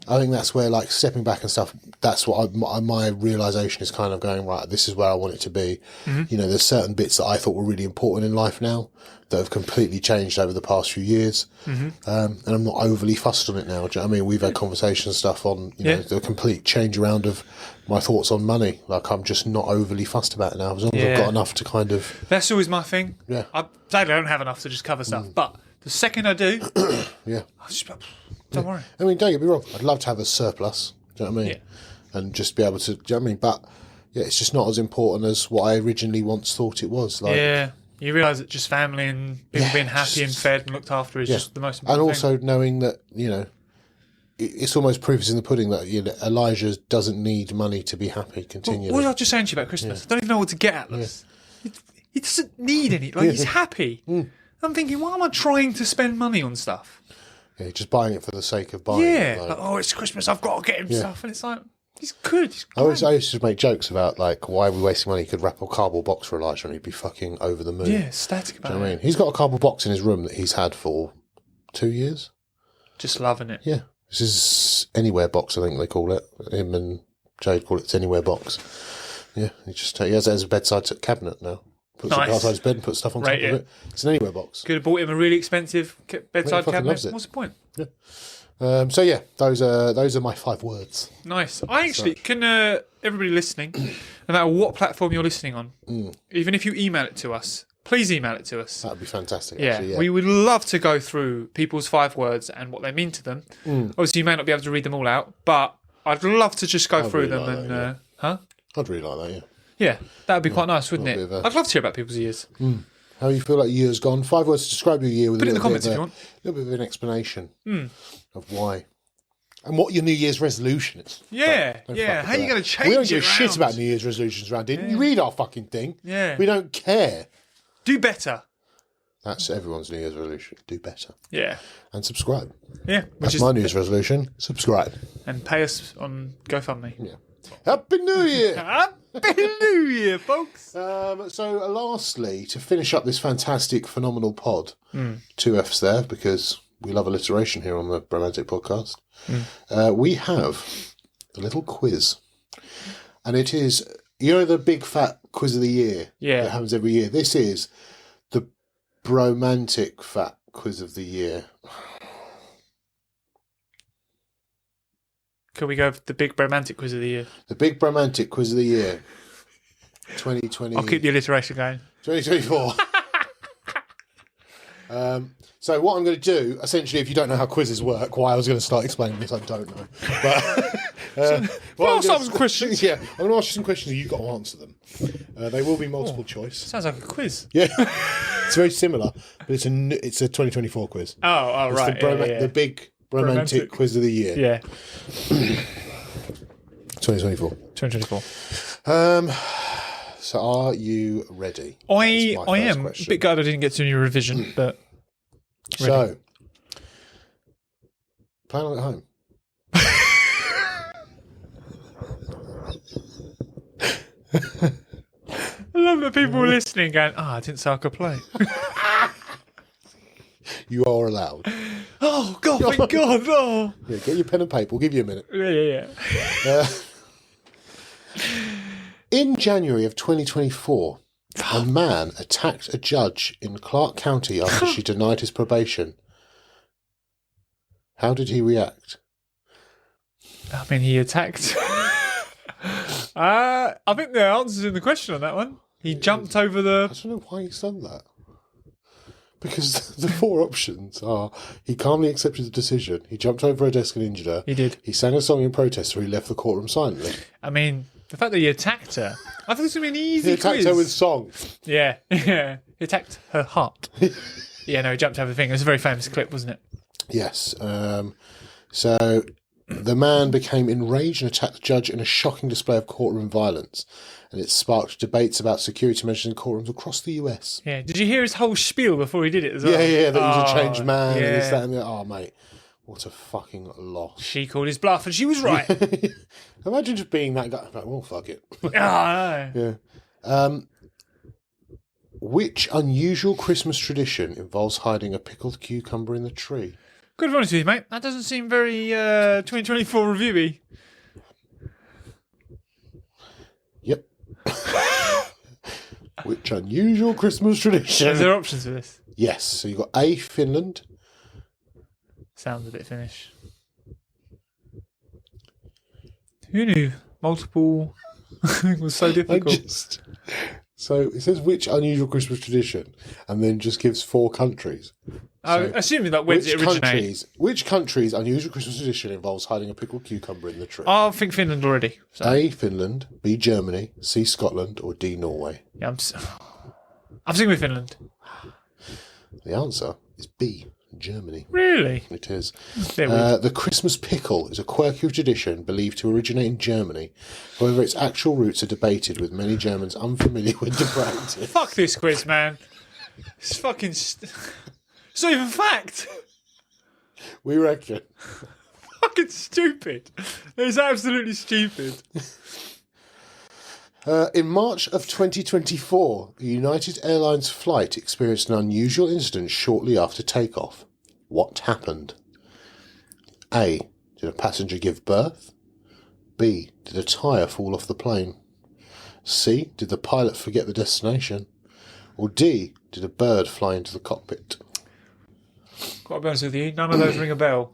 I think that's where, like, stepping back and stuff, that's what my realisation is kind of going, right, this is where I want it to be. You know, there's certain bits that I thought were really important in life now that have completely changed over the past few years. And I'm not overly fussed on it now. Do you know what I mean? We've had conversations and stuff on, you know, the complete change around of my thoughts on money. Like, I'm just not overly fussed about it now. As long as I've got enough to kind of... That's always my thing. Yeah. I don't have enough to just cover stuff, but the second I do... yeah. I just, don't worry. I mean, don't get me wrong. I'd love to have a surplus. Do you know what I mean? Yeah. And just be able to... Do you know what I mean? But, yeah, it's just not as important as what I originally once thought it was. Like, yeah. You realise that just family and people being happy and fed and looked after is just the most important And also knowing that, you know, it's almost proof is in the pudding that, you know, Elijah doesn't need money to be happy continually. What was I just saying to you about Christmas? I don't even know what to get at this. He doesn't need any. Like, he's happy. I'm thinking, why am I trying to spend money on stuff? Yeah, just buying it for the sake of buying it. Like, oh, it's Christmas, I've got to get him stuff. And it's like, he's good. I used to make jokes about, like, why are we wasting money? He could wrap a cardboard box for Elijah and he'd be fucking over the moon. Yeah, ecstatic about Do you know what I mean? He's got a cardboard box in his room that he's had for 2 years. Just loving it. Yeah. This is Anywhere box, I think they call it. Him and Jade call it Anywhere box. Yeah, he has it as a bedside cabinet now. Puts it outside his bed and puts stuff on top of it. It's an Anywhere box. Could have bought him a really expensive bedside cabinet. Loves it. What's the point? Yeah. So yeah, those are my 5 words. Nice. I actually can everybody listening, no matter what platform you're listening on, even if you email it to us, please email it to us. That'd be fantastic. Yeah, actually, we would love to go through people's 5 words and what they mean to them. Obviously, you may not be able to read them all out, but I'd love to just go through them and I'd really like that. Yeah. Yeah, that would be quite nice, wouldn't it? I'd love to hear about people's years. How you feel like your year's gone? 5 words to describe your year with Put it in the comments if you want. A little bit of an explanation of why. And what your New Year's resolution is. Yeah, How are you going to change it? We don't give a shit about New Year's resolutions around here. You read our fucking thing. Yeah. We don't care. Do better. That's everyone's New Year's resolution. Do better. Yeah. And subscribe. Yeah. That's my New Year's resolution. Subscribe. And pay us on GoFundMe. Yeah. Happy New Year! Happy New Year, folks! So, lastly, to finish up this fantastic, phenomenal pod, 2 Fs there, because we love alliteration here on the Bromantic podcast, we have a little quiz. And it is, you know, the big fat quiz of the year that happens every year? This is the Bromantic fat quiz of the year. Could we go for the big Bromantic quiz of the year? The big Bromantic quiz of the year. 2020. I'll keep the alliteration going. 2024. So what I'm going to do, essentially, if you don't know how quizzes work, why I was going to start explaining this, I don't know. But ask some questions. Yeah, I'm going to ask you some questions and you've got to answer them. They will be multiple choice. Sounds like a quiz. Yeah, it's very similar, but it's a 2024 quiz. Oh, it's right. The big Bromantic quiz of the year. Yeah. 2024. 2024. So are you ready? I am. Question. A bit glad I didn't get to any revision, but ready. So plan on at home. I love that people were listening going, I didn't say I could play. You are allowed. Oh, God, thank God. Oh. Yeah, get your pen and paper. We'll give you a minute. Yeah. In January of 2024, a man attacked a judge in Clark County after she denied his probation. How did he react? I mean, he attacked. I think the answer's in the question on that one. He jumped over the... I don't know why he's done that. Because the 4 options are: he calmly accepted the decision, he jumped over her desk and injured her, he did, he sang a song in protest, or he left the courtroom silently. I mean, the fact that he attacked her, I thought it was going to be an easy quiz. He attacked her with song. Yeah. He attacked her heart. Yeah, no, he jumped over the thing. It was a very famous clip, wasn't it? Yes. So the man became enraged and attacked the judge in a shocking display of courtroom violence. And it sparked debates about security measures in courtrooms across the US. Yeah. Did you hear his whole spiel before he did it as well? Yeah, that he was a changed man. Yeah. And this, that, and that. Oh, mate. What a fucking loss. She called his bluff and she was right. Imagine just being that guy. Like, well, fuck it. I know. Yeah. Which unusual Christmas tradition involves hiding a pickled cucumber in the tree? Good to be honest with you, mate. That doesn't seem very 2024 reviewy. Yep. Which unusual Christmas tradition? Is there options for this? Yes. So you've got A, Finland. Sounds a bit Finnish. Who knew? Multiple was so difficult. So it says which unusual Christmas tradition, and then just gives 4 countries. So assuming that where does it originate? Which country's unusual Christmas tradition involves hiding a pickled cucumber in the tree? I think Finland already. So. A, Finland, B, Germany, C, Scotland, or D, Norway? Yeah, I'm sticking with Finland. The answer is B, Germany. Really? It is. The Christmas pickle is a quirky tradition believed to originate in Germany. However, its actual roots are debated, with many Germans unfamiliar with the practice. Fuck this quiz, man. It's fucking... It's not even fact. We reckon. Fucking stupid. It's absolutely stupid. In March of 2024, the United Airlines flight experienced an unusual incident shortly after takeoff. What happened? A. Did a passenger give birth? B. Did a tyre fall off the plane? C. Did the pilot forget the destination? Or D. Did a bird fly into the cockpit? Got to be honest with you, none of those ring a bell.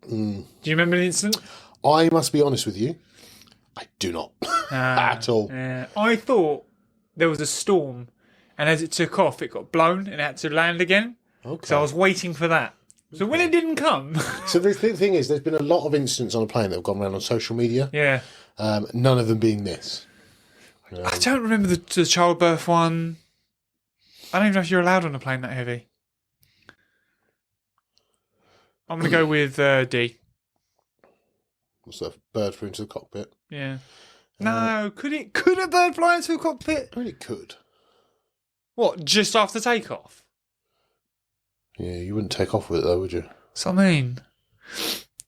Do you remember the incident? I must be honest with you, I do not. At all. I thought there was a storm, and as it took off, it got blown and it had to land again. Okay. So I was waiting for that. So when it didn't come... So the thing is, there's been a lot of incidents on a plane that have gone around on social media. Yeah. None of them being this. I don't remember the childbirth one. I don't even know if you're allowed on a plane that heavy. I'm going to go with D. What's that? Bird flew into the cockpit? Yeah. No, could a bird fly into a cockpit? I mean, it could. What, just after takeoff? Yeah, you wouldn't take off with it though, would you? So I mean,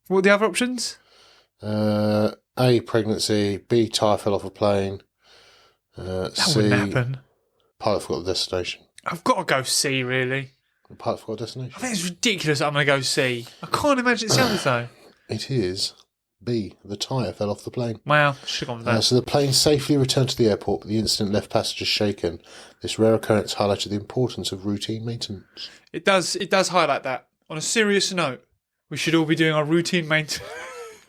what are the other options? A, pregnancy. B, tyre fell off a plane. That C, wouldn't happen. Pilot forgot the destination. I've got to go C, really. The pilot forgot the destination? I think it's ridiculous that I'm going to go C. I can't imagine it's the others, though. It is B, the tyre fell off the plane. Wow, should have gone with that. So the plane safely returned to the airport, but the incident left passengers shaken. This rare occurrence highlighted the importance of routine maintenance. It does highlight that. On a serious note, we should all be doing our routine maintenance.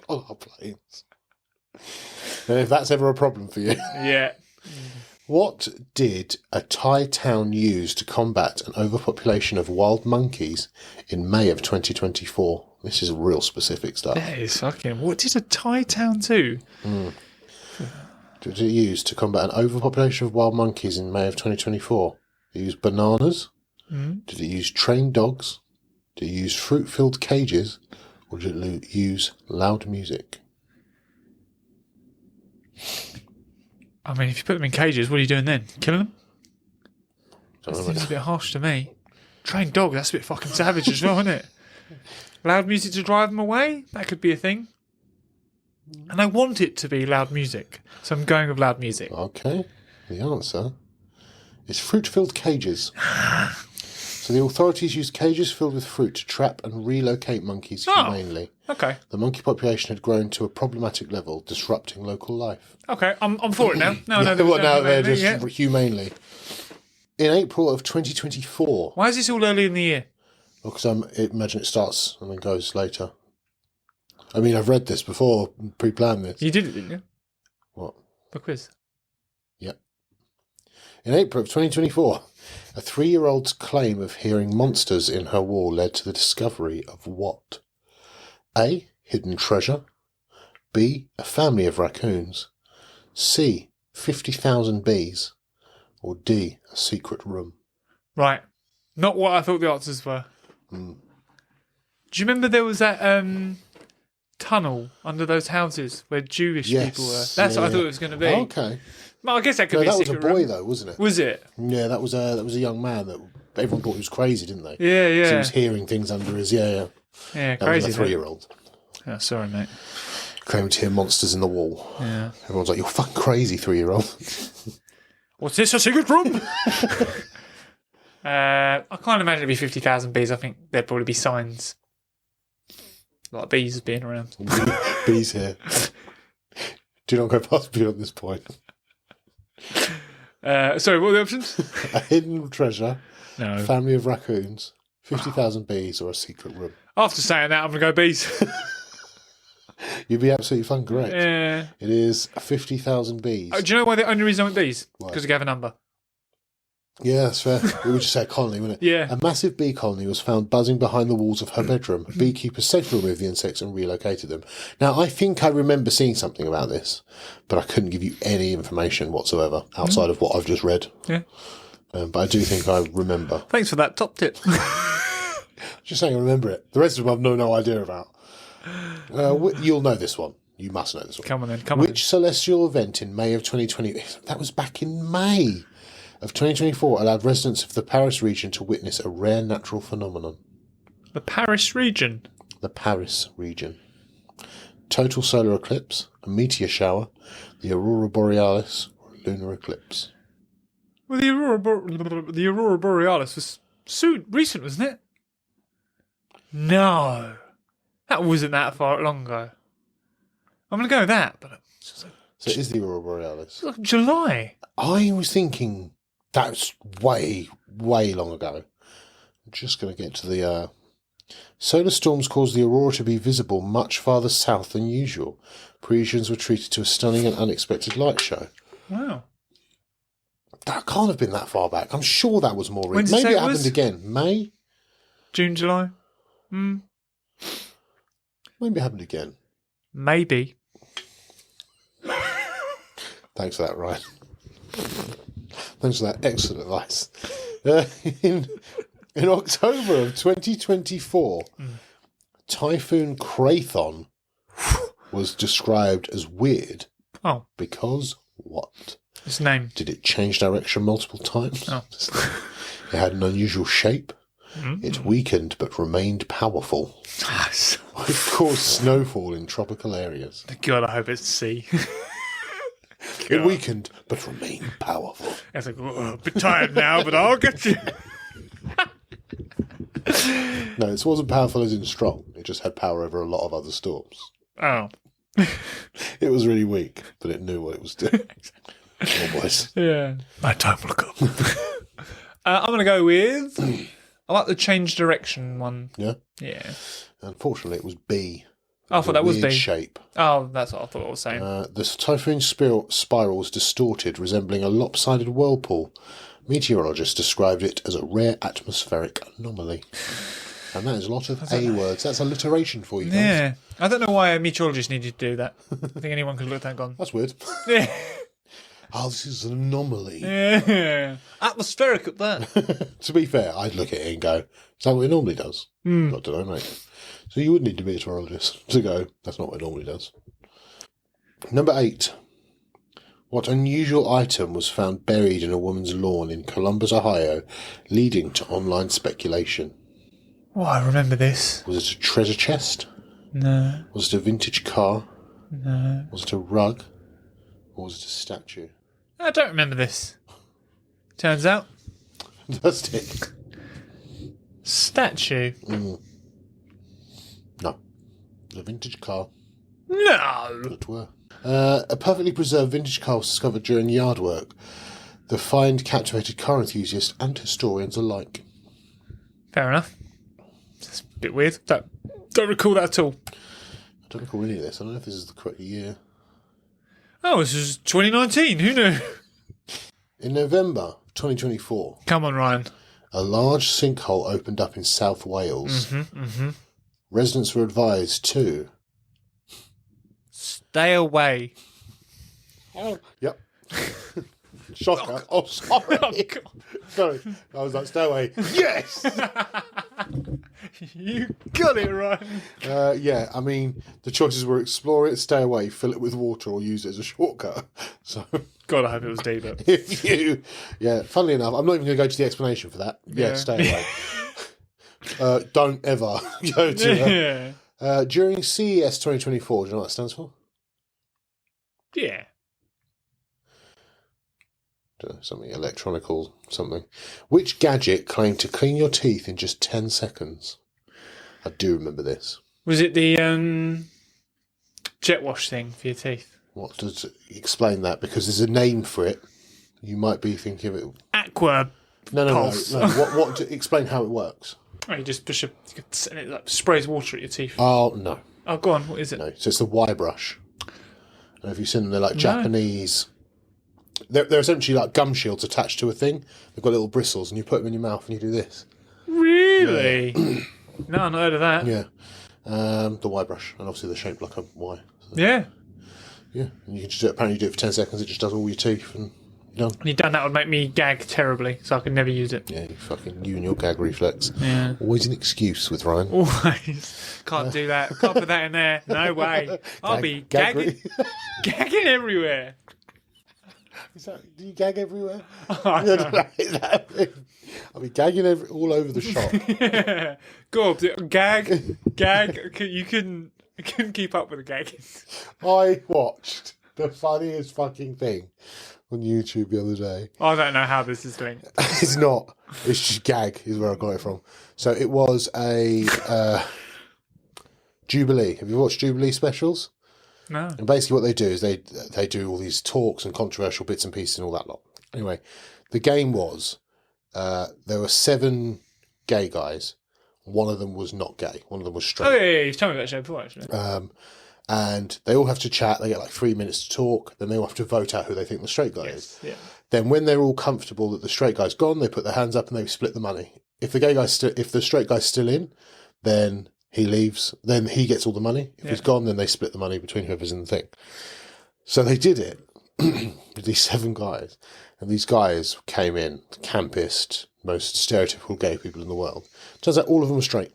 On our planes. And if that's ever a problem for you. Yeah. What did a Thai town use to combat an overpopulation of wild monkeys in May of 2024? This is real specific stuff. That is fucking... What did a Thai town do? Did it use to combat an overpopulation of wild monkeys in May of 2024? Did it use bananas? Did it use trained dogs? Did it use fruit-filled cages? Or did it use loud music? I mean, if you put them in cages, what are you doing then? Killing them? That seems a bit harsh to me. Trained dog, that's a bit fucking savage as well, isn't it? Loud music to drive them away? That could be a thing. And I want it to be loud music. So I'm going with loud music. Okay. The answer is fruit-filled cages. So the authorities used cages filled with fruit to trap and relocate monkeys humanely. Okay. The monkey population had grown to a problematic level, disrupting local life. Okay, I'm for it now. Now I know they're just humanely. In April of 2024... Why is this all early in the year? Because I imagine it starts and then goes later. I mean, I've read this before, pre-planned this. You did it, didn't you? What? The quiz. Yep. In April of 2024, a 3-year-old's claim of hearing monsters in her wall led to the discovery of what? A. Hidden treasure. B. A family of raccoons. C. 50,000 bees. Or D. A secret room. Right. Not what I thought the answers were. Do you remember there was that tunnel under those houses where Jewish people were? That's what I thought it was going to be. Okay. Well, I guess that could be that a was a secret boy, room. though, wasn't it? Was it? Yeah, that was a young man that everyone thought he was crazy, didn't they? Yeah, yeah. 'Cause he was hearing things under his... Yeah, Yeah, that crazy. was a 3-year-old. Oh, sorry, mate. Claiming to hear monsters in the wall. Yeah. Everyone's like, you're fucking crazy, 3-year-old. What's this, a secret room? I can't imagine it'd be 50,000 bees. I think there'd probably be signs. Like bees being around. Bees here. Do not go past beyond this point. Sorry, what were the options? A hidden treasure, No. family of raccoons, 50,000 bees, or a secret room. After saying that, I'm going to go bees. You'd be absolutely fun, correct? Yeah. It is 50,000 bees. Do you know why the only reason I went bees? Why? Because I gave a number. Yeah, that's fair. It would just say a colony, wouldn't it? Yeah. A massive bee colony was found buzzing behind the walls of her bedroom. Beekeepers safely removed the insects and relocated them. Now, I think I remember seeing something about this, but I couldn't give you any information whatsoever outside of what I've just read. Yeah. But I do think I remember. Thanks for that top tip. Just saying I remember it. The rest of them I've no idea about. You'll know this one. You must know this one. Come on then. Come on. Which celestial event in May of 2020? That was back in May of 2024. Allowed residents of the Paris region to witness a rare natural phenomenon. The Paris region. The Paris region. Total solar eclipse, a meteor shower, the aurora borealis, or a lunar eclipse. Well, the aurora borealis was recent, wasn't it? No, that wasn't that far long ago. I'm going to go with that, but it's just like, So it is the aurora borealis. it's like July. I was thinking that's way, way long ago. I'm just going to get to the... Solar storms caused the aurora to be visible much farther south than usual. Parisians were treated to a stunning and unexpected light show. Wow. That can't have been that far back. I'm sure that was more When recent. did you Maybe say it it happened was? again. May? June, July. Maybe it happened again. Maybe. Thanks for that, Ryan. Thanks for that excellent advice. In October of 2024, Typhoon Krathon was described as weird. Oh, Because what? its name. Did it change direction multiple times? Oh. It had an unusual shape. It weakened but remained powerful. It caused snowfall in tropical areas. God, I hope it's C. It weakened but remained powerful. It's like, oh, a bit tired now, but I'll get you. No, it wasn't powerful as in strong. It just had power over a lot of other storms. Oh. It was really weak, but it knew what it was doing. Oh, boys. Yeah. My time will come. I'm going to go with... I like the change direction one. Yeah? Yeah. Unfortunately, it was B. I thought that was Weird B. shape. Oh, that's what I thought I was saying. The typhoon spiral was distorted, resembling a lopsided whirlpool. Meteorologists described it as a rare atmospheric anomaly. And that is a lot of A words. That's alliteration for you guys. Yeah. I don't know why a meteorologist needed to do that. I think anyone could look at that and gone. That's weird. Yeah. Oh, this is an anomaly. Yeah. Atmospheric at that. To be fair, I'd look at it and go, is that what it normally does? I don't know, mate. So you would need a meteorologist to go, that's not what it normally does. Number 8. What unusual item was found buried in a woman's lawn in Columbus, Ohio, leading to online speculation? Oh, I remember this. Was it a treasure chest? No. Was it a vintage car? No. Was it a rug? Or was it a statue? I don't remember this. Turns out. Fantastic. Statue. No. A vintage car. No. Good were. A perfectly preserved vintage car was discovered during yard work. The find captivated car enthusiasts and historians alike. Fair enough. It's a bit weird. Don't recall that at all. I don't recall any of this. I don't know if this is the correct year. Oh, this is 2019. Who knew? In November 2024, Come on, Ryan. a large sinkhole opened up in South Wales. Residents were advised to... Stay away. Yep. Shocker. Oh, sorry. Sorry. I was like, stay away. Yes! You got it, Ryan. Yeah, I mean, the choices were explore it, stay away, fill it with water, or use it as a shortcut. So, God, I hope it was deeper. if you... Yeah, funnily enough, I'm not even going to go to the explanation for that. Yeah, Yeah. stay away. Don't ever go to... Yeah. During CES 2024, do you know what that stands for? Yeah. Don't know, something electronical, something. Which gadget claimed to clean your teeth in just 10 seconds? I do remember this. Was it the jet wash thing for your teeth? What does explain that? Because there's a name for it. You might be thinking of it. Aqua. No. Pulse. What? Explain how it works. Oh, you just push and it like sprays water at your teeth. Oh no. Oh, go on. What is it? No. So it's the Y brush. And if you've seen them, they're like Japanese. They're essentially like gum shields attached to a thing. They've got little bristles, and you put them in your mouth, and you do this. Really? Yeah. No, I've not heard of that. Yeah. The Y brush, and obviously they're shaped like a Y. So, yeah. Yeah, and you can just do it. Apparently, you do it for 10 seconds. It just does all your teeth, and you're done. And you've done that would make me gag terribly, so I could never use it. Yeah, you and your gag reflex. Yeah. Always an excuse with Ryan. Always. Can't do that. Can't put that in there. No way. I'll be gagging everywhere. Do you gag everywhere? Oh, no. I'll be gagging all over the shop. Yeah. Go on, gag. You couldn't keep up with the gagging. I watched the funniest fucking thing on YouTube the other day. I don't know how this is linked. It's not. It's just gag is where I got it from. So it was a Jubilee. Have you watched Jubilee specials? No. And basically what they do is they do all these talks and controversial bits and pieces and all that lot. Anyway, the game was there were 7 gay guys. One of them was not gay. One of them was straight. Oh, yeah, you've told me about that show before, actually. And they all have to chat. They get like 3 minutes to talk. Then they all have to vote out who they think the straight guy is. Yeah. Then when they're all comfortable that the straight guy's gone, they put their hands up and they split the money. If the straight guy's still in, then he leaves. Then he gets all the money. If he's gone, then they split the money between whoever's in the thing. So they did it with these 7 guys. And these guys came in, the campest, most stereotypical gay people in the world. Turns out all of them were straight.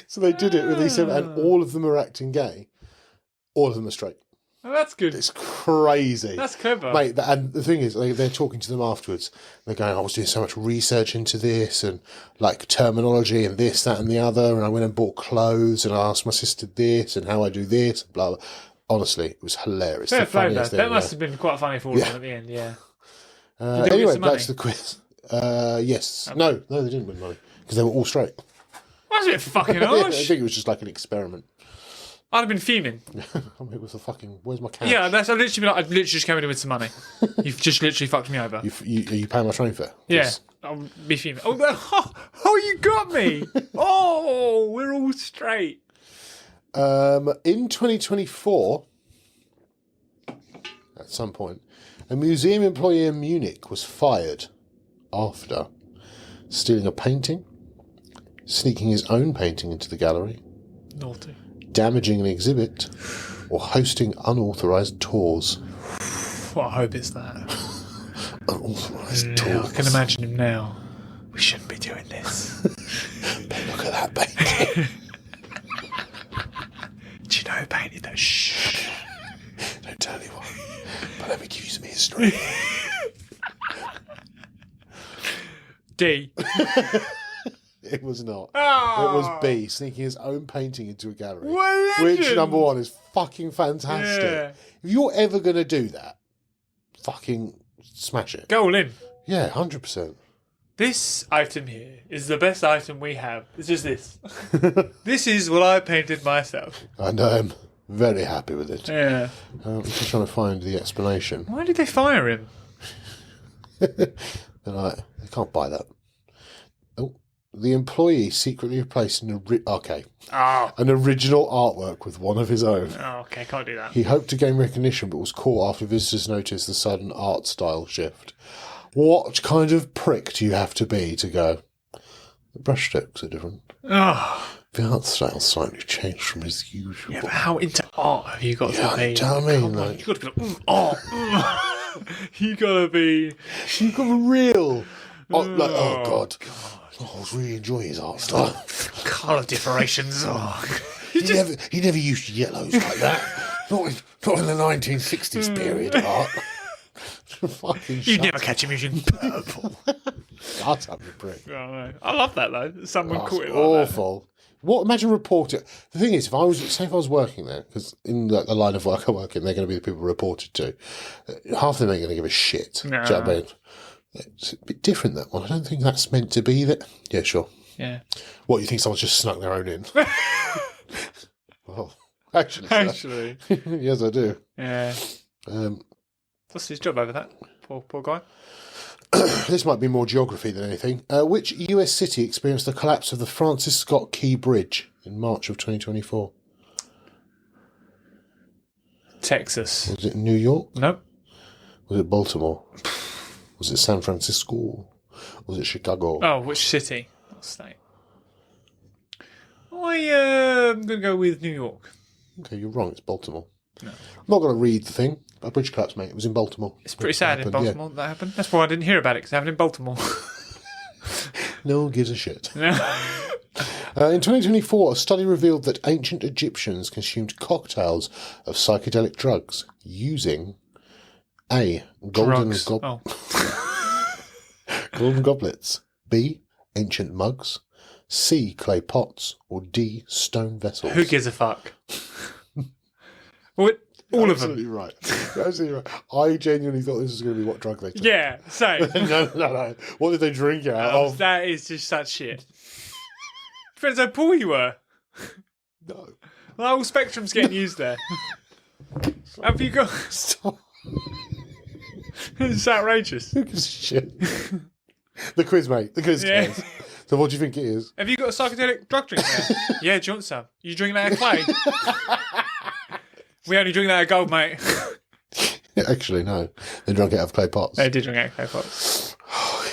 So they did it with these 7, and all of them are acting gay. All of them are straight. Oh, that's good. It's crazy. That's clever. Mate, and the thing is, they're talking to them afterwards. They're going, I was doing so much research into this and like terminology and this, that and the other. And I went and bought clothes and I asked my sister this and how I do this, and blah, blah. Honestly, it was hilarious. Fair play, though. That must have been quite funny for all of them at the end, yeah. Anyway, back to the quiz. Yes. Okay. No, they didn't win money because they were all straight. That's a bit fucking I harsh. think it was just like an experiment. I'd have been fuming. It was a fucking. Where's my cash? Yeah, I'd literally just come in with some money. You've just literally fucked me over. Are you paying my train fare? Yeah, yes. I'll be fuming. Oh, you got me! Oh, we're all straight. In 2024, at some point, a museum employee in Munich was fired after stealing a painting, sneaking his own painting into the gallery, naughty, damaging an exhibit, or hosting unauthorised tours. Well, I hope it's that. Unauthorised tours. I can imagine him now. We shouldn't be doing this. But look at that painting. Do you know who painted that? Shh. Don't tell anyone. But let me give you some history. D. It was not. Oh. It was B, sneaking his own painting into a gallery. What a which, legend. number one, is fucking fantastic. Yeah. If you're ever going to do that, fucking smash it. Go all in. Yeah, 100%. This item here is the best item we have. It's just this. This is what I painted myself. And I'm very happy with it. Yeah. I'm just trying to find the explanation. Why did they fire him? They're like, they can't buy that. Oh, the employee secretly replaced an original artwork with one of his own. Oh, okay, can't do that. He hoped to gain recognition, but was caught after visitors noticed the sudden art style shift. What kind of prick do you have to be to go, the brushstrokes are different? Oh. The art style slightly changed from his usual. Yeah, but how into art have you got to be? Do you know what I mean? Like, you got to be like, you got to be... You got a real... Oh, God. Oh, I was really enjoying his art style. Colour differentiations. He never used yellows like that. Not in the 1960s period art. You'd never catch him using purple. That's up your prick. Oh, no. I love that though. Someone caught it like awful. What? Imagine reporting. The thing is, if I was working there, because in the line of work I work in, they're going to be the people reported to. Half of them ain't going to give a shit. No. Do you know what I mean? It's a bit different, that one. I don't think that's meant to be that. Yeah, sure. Yeah. What, you think someone's just snuck their own in? Well, actually. Yes, I do. Yeah. What's his job over that? Poor guy. This might be more geography than anything. Which US city experienced the collapse of the Francis Scott Key Bridge in March of 2024? Texas. Was it New York? Nope. Was it Baltimore? Was it San Francisco? Was it Chicago? Oh, which city? What state? I'm going to go with New York. Okay, you're wrong. It's Baltimore. No. I'm not going to read the thing. A bridge collapse, mate. It was in Baltimore. It's pretty sad in Baltimore that happened. That's why I didn't hear about it, because it happened in Baltimore. No one gives a shit. No. In 2024, a study revealed that ancient Egyptians consumed cocktails of psychedelic drugs using A. Golden goblets, B. Ancient mugs, C. Clay pots, or D. Stone vessels. Who gives a fuck? All of them. Absolutely right. Absolutely right. I genuinely thought this was going to be what drug they took. Yeah, same. No. What did they drink out of? That is just such shit. Depends how poor you were. No. The whole spectrum's getting used there. Have you got... Stop. It's outrageous. Who gives a shit? The quiz, mate. The quiz cares. So what do you think it is? Have you got a psychedelic drug drink there? Yeah, do you want some? You drink that of clay? We only drink that of gold, mate. Actually, no. They drank it out of clay pots. They did drink out of clay pots.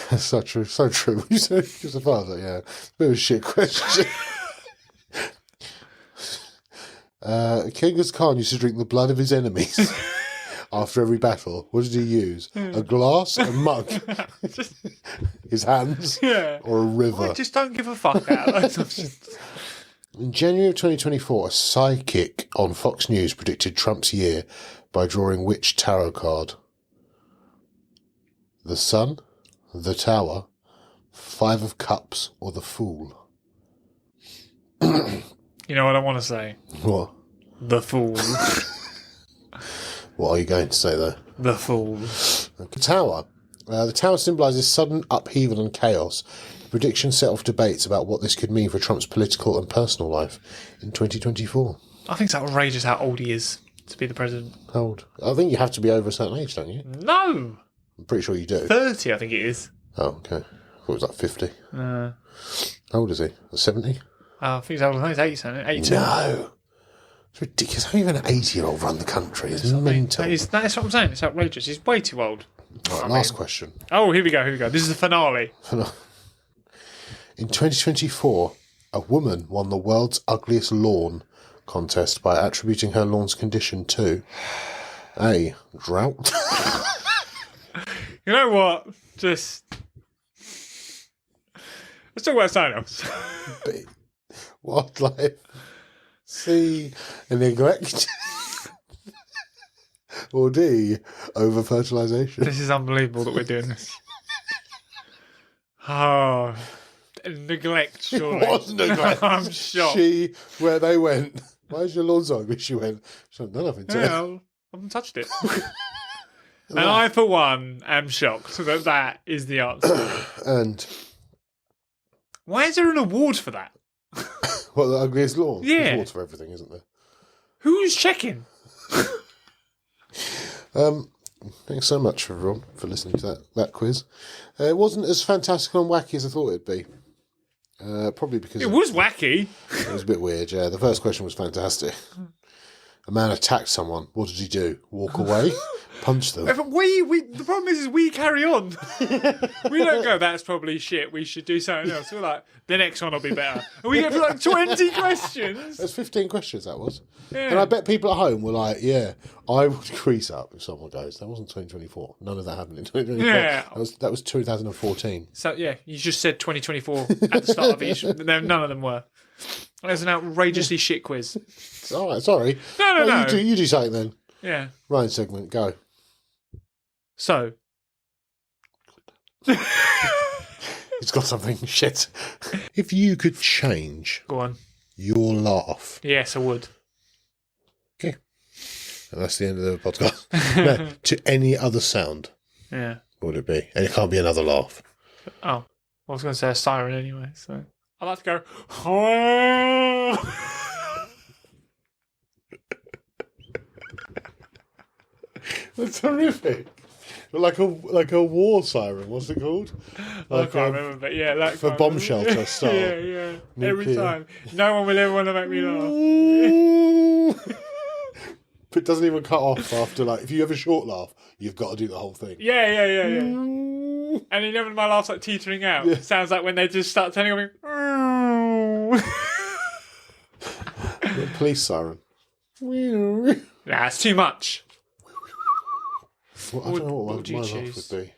That's so true. So true. You said just a father, yeah. Bit of a shit question. Genghis Khan used to drink the blood of his enemies after every battle. What did he use? A glass, a mug, his hands, or a river? I just don't give a fuck out. In January of 2024, a psychic on Fox News predicted Trump's year by drawing which tarot card? The Sun, the Tower, Five of Cups, or the Fool? You know what I want to say? What? The Fool. What are you going to say, though? The Fool. The Tower. The Tower symbolises sudden upheaval and chaos. The prediction set off debates about what this could mean for Trump's political and personal life in 2024. I think it's outrageous how old he is to be the president. How old? I think you have to be over a certain age, don't you? No! I'm pretty sure you do. 30, I think it is. Oh, okay. What was that, 50? How old is he? 70? I think he's older. I think he's 80, 82. No! It's ridiculous. How even an 80-year-old run the country? It's mental. That is what I'm saying. It's outrageous. He's way too old. All right, last question. Oh, here we go. This is the finale. In 2024, a woman won the world's ugliest lawn contest by attributing her lawn's condition to A. Drought. You know what? Just... Let's talk about something else. B. Wildlife. C. Neglect. Or D. Over-fertilisation. This is unbelievable that we're doing this. Oh... Neglect, surely. It was neglect. I'm shocked. She, where they went, why is your lawn so ugly? She went, she had nothing to it. Yeah, I haven't touched it. And I, for one, am shocked that that is the answer. And why is there an award for that? what, the ugliest lawn? Yeah. There's awards for everything, isn't there? Who's checking? Thanks so much, everyone, for listening to that quiz. It wasn't as fantastical and wacky as I thought it'd be. Probably because... It was wacky. It was a bit weird, yeah. The first question was fantastic. A man attacked someone. What did he do? Walk away? Punch them? The problem is we carry on. We don't go, that's probably shit, we should do something else. We're like, the next one will be better. And we get to like 20 questions. There's 15 questions, that was. Yeah. And I bet people at home were like, yeah, I would crease up if someone goes, that wasn't 2024. None of that happened in 2024. Yeah. That was 2014. So, yeah, you just said 2024 at the start of each. None of them were. That was an outrageously shit quiz. All right, sorry. No. You do something then. Yeah. Ryan segment, go. So. He's got something. Shit. If you could change Go on. your laugh. Yes, I would. Okay. And that's the end of the podcast. No, to any other sound. Yeah. What would it be? And it can't be another laugh. Oh. I was going to say a siren anyway, so. I like to go. Oh. That's horrific. Like a war siren. What's it called? I can't remember, but yeah, that for bomb shelter style. Yeah. Every time. No one will ever want to make me laugh. But it doesn't even cut off after, like, if you have a short laugh, you've got to do the whole thing. Yeah. And you know when my laugh's like teetering out? Yeah. It sounds like when they just start turning on me. The police siren. Nah, it's too much. Well, I don't know what would you my laugh choose? would be.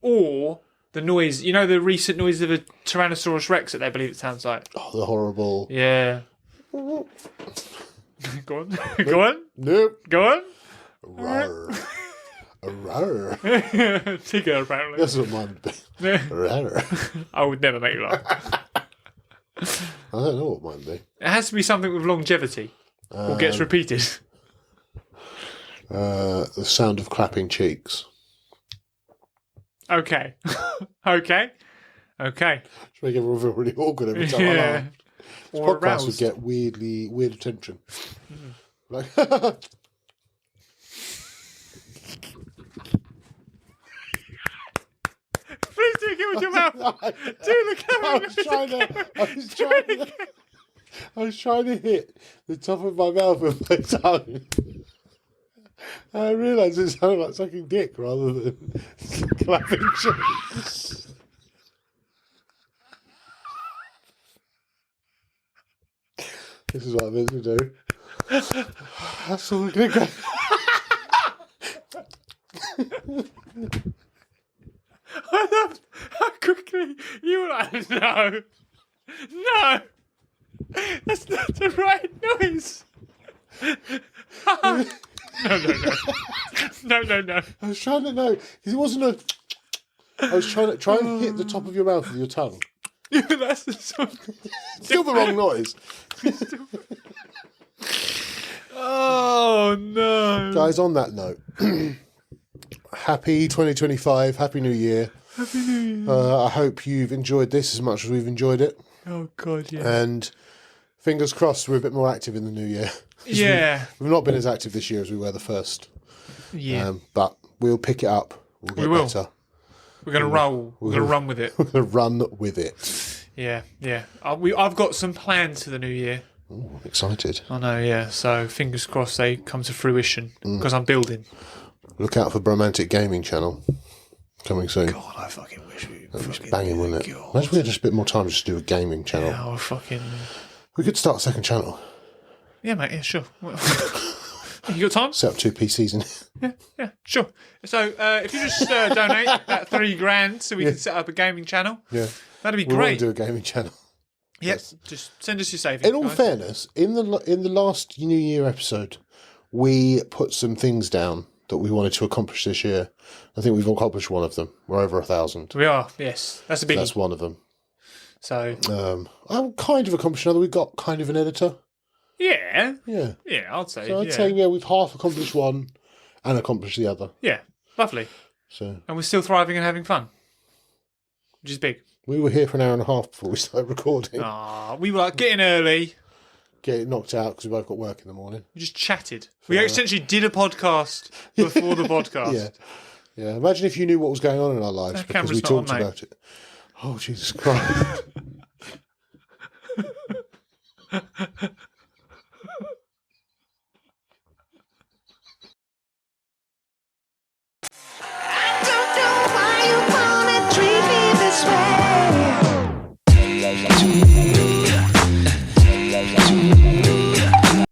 Or the noise, you know, the recent noise of a Tyrannosaurus Rex that they believe it sounds like. Oh, the horrible. Yeah. Go on. Go on. Nope. Go on. Rawr. A rawr. Tigger, apparently. That's what mine would be. Rawr. I would never make you laugh. I don't know what mine would be. It has to be something with longevity or gets repeated. The sound of clapping cheeks. Okay. Okay. Just make everyone feel really awkward every time I laugh. This Or podcast aroused. would get weird attention. Like, Please do it with your mouth. Do the camera. I was trying to hit the top of my mouth with my tongue. And I realised it sounded like sucking dick rather than clapping cheeks. This is what I'm meant to do. That's all we're going to go. I loved how quickly you were like, no. That's not the right noise. No. I was trying to know, because it wasn't a... I was trying to hit the top of your mouth with your tongue. Yeah, that's the song. Still the wrong noise. Oh, no. Guys, on that note, happy 2025, happy New Year. Happy New Year. I hope you've enjoyed this as much as we've enjoyed it. Oh, God, yeah. And fingers crossed we're a bit more active in the new year. Yeah. We've not been as active this year as we were the first. Yeah. But we'll pick it up. We'll get better. We're going to roll. We're going to run with it. We're going to run with it. Yeah. I've got some plans for the new year. Ooh, I'm excited. I know, yeah. So fingers crossed they come to fruition because I'm building. Look out for Bromantic Gaming channel coming soon. God, I fucking wish we That's banging, wouldn't it? Imagine we had just a bit more time just to do a gaming channel. Yeah, fucking... We could start a second channel. Yeah, mate, yeah, sure. You got time? Set up 2 PCs in. Yeah, sure. So if you just donate that $3,000 so we can set up a gaming channel, that'd be We want great. to do a gaming channel. Yes, just send us your savings. In all guys. fairness, in the last New Year episode, we put some things down that we wanted to accomplish this year. I think we've accomplished one of them. We're over 1,000. We are, yes. That's a big That's one of them. So I'm kind of accomplished another. We've got kind of an editor. yeah, Yeah. I'd say. So I'd say, we've half accomplished one and accomplished the other. Yeah, lovely. So And we're still thriving and having fun, which is big. we were here for an hour and a half before we started recording. We were like getting early. Get it knocked out because we both got work in the morning. We just chatted. We essentially did a podcast before the podcast. Yeah. Imagine if you knew what was going on in our lives That because camera's we not on, talked mate. about it. Oh, Jesus Christ.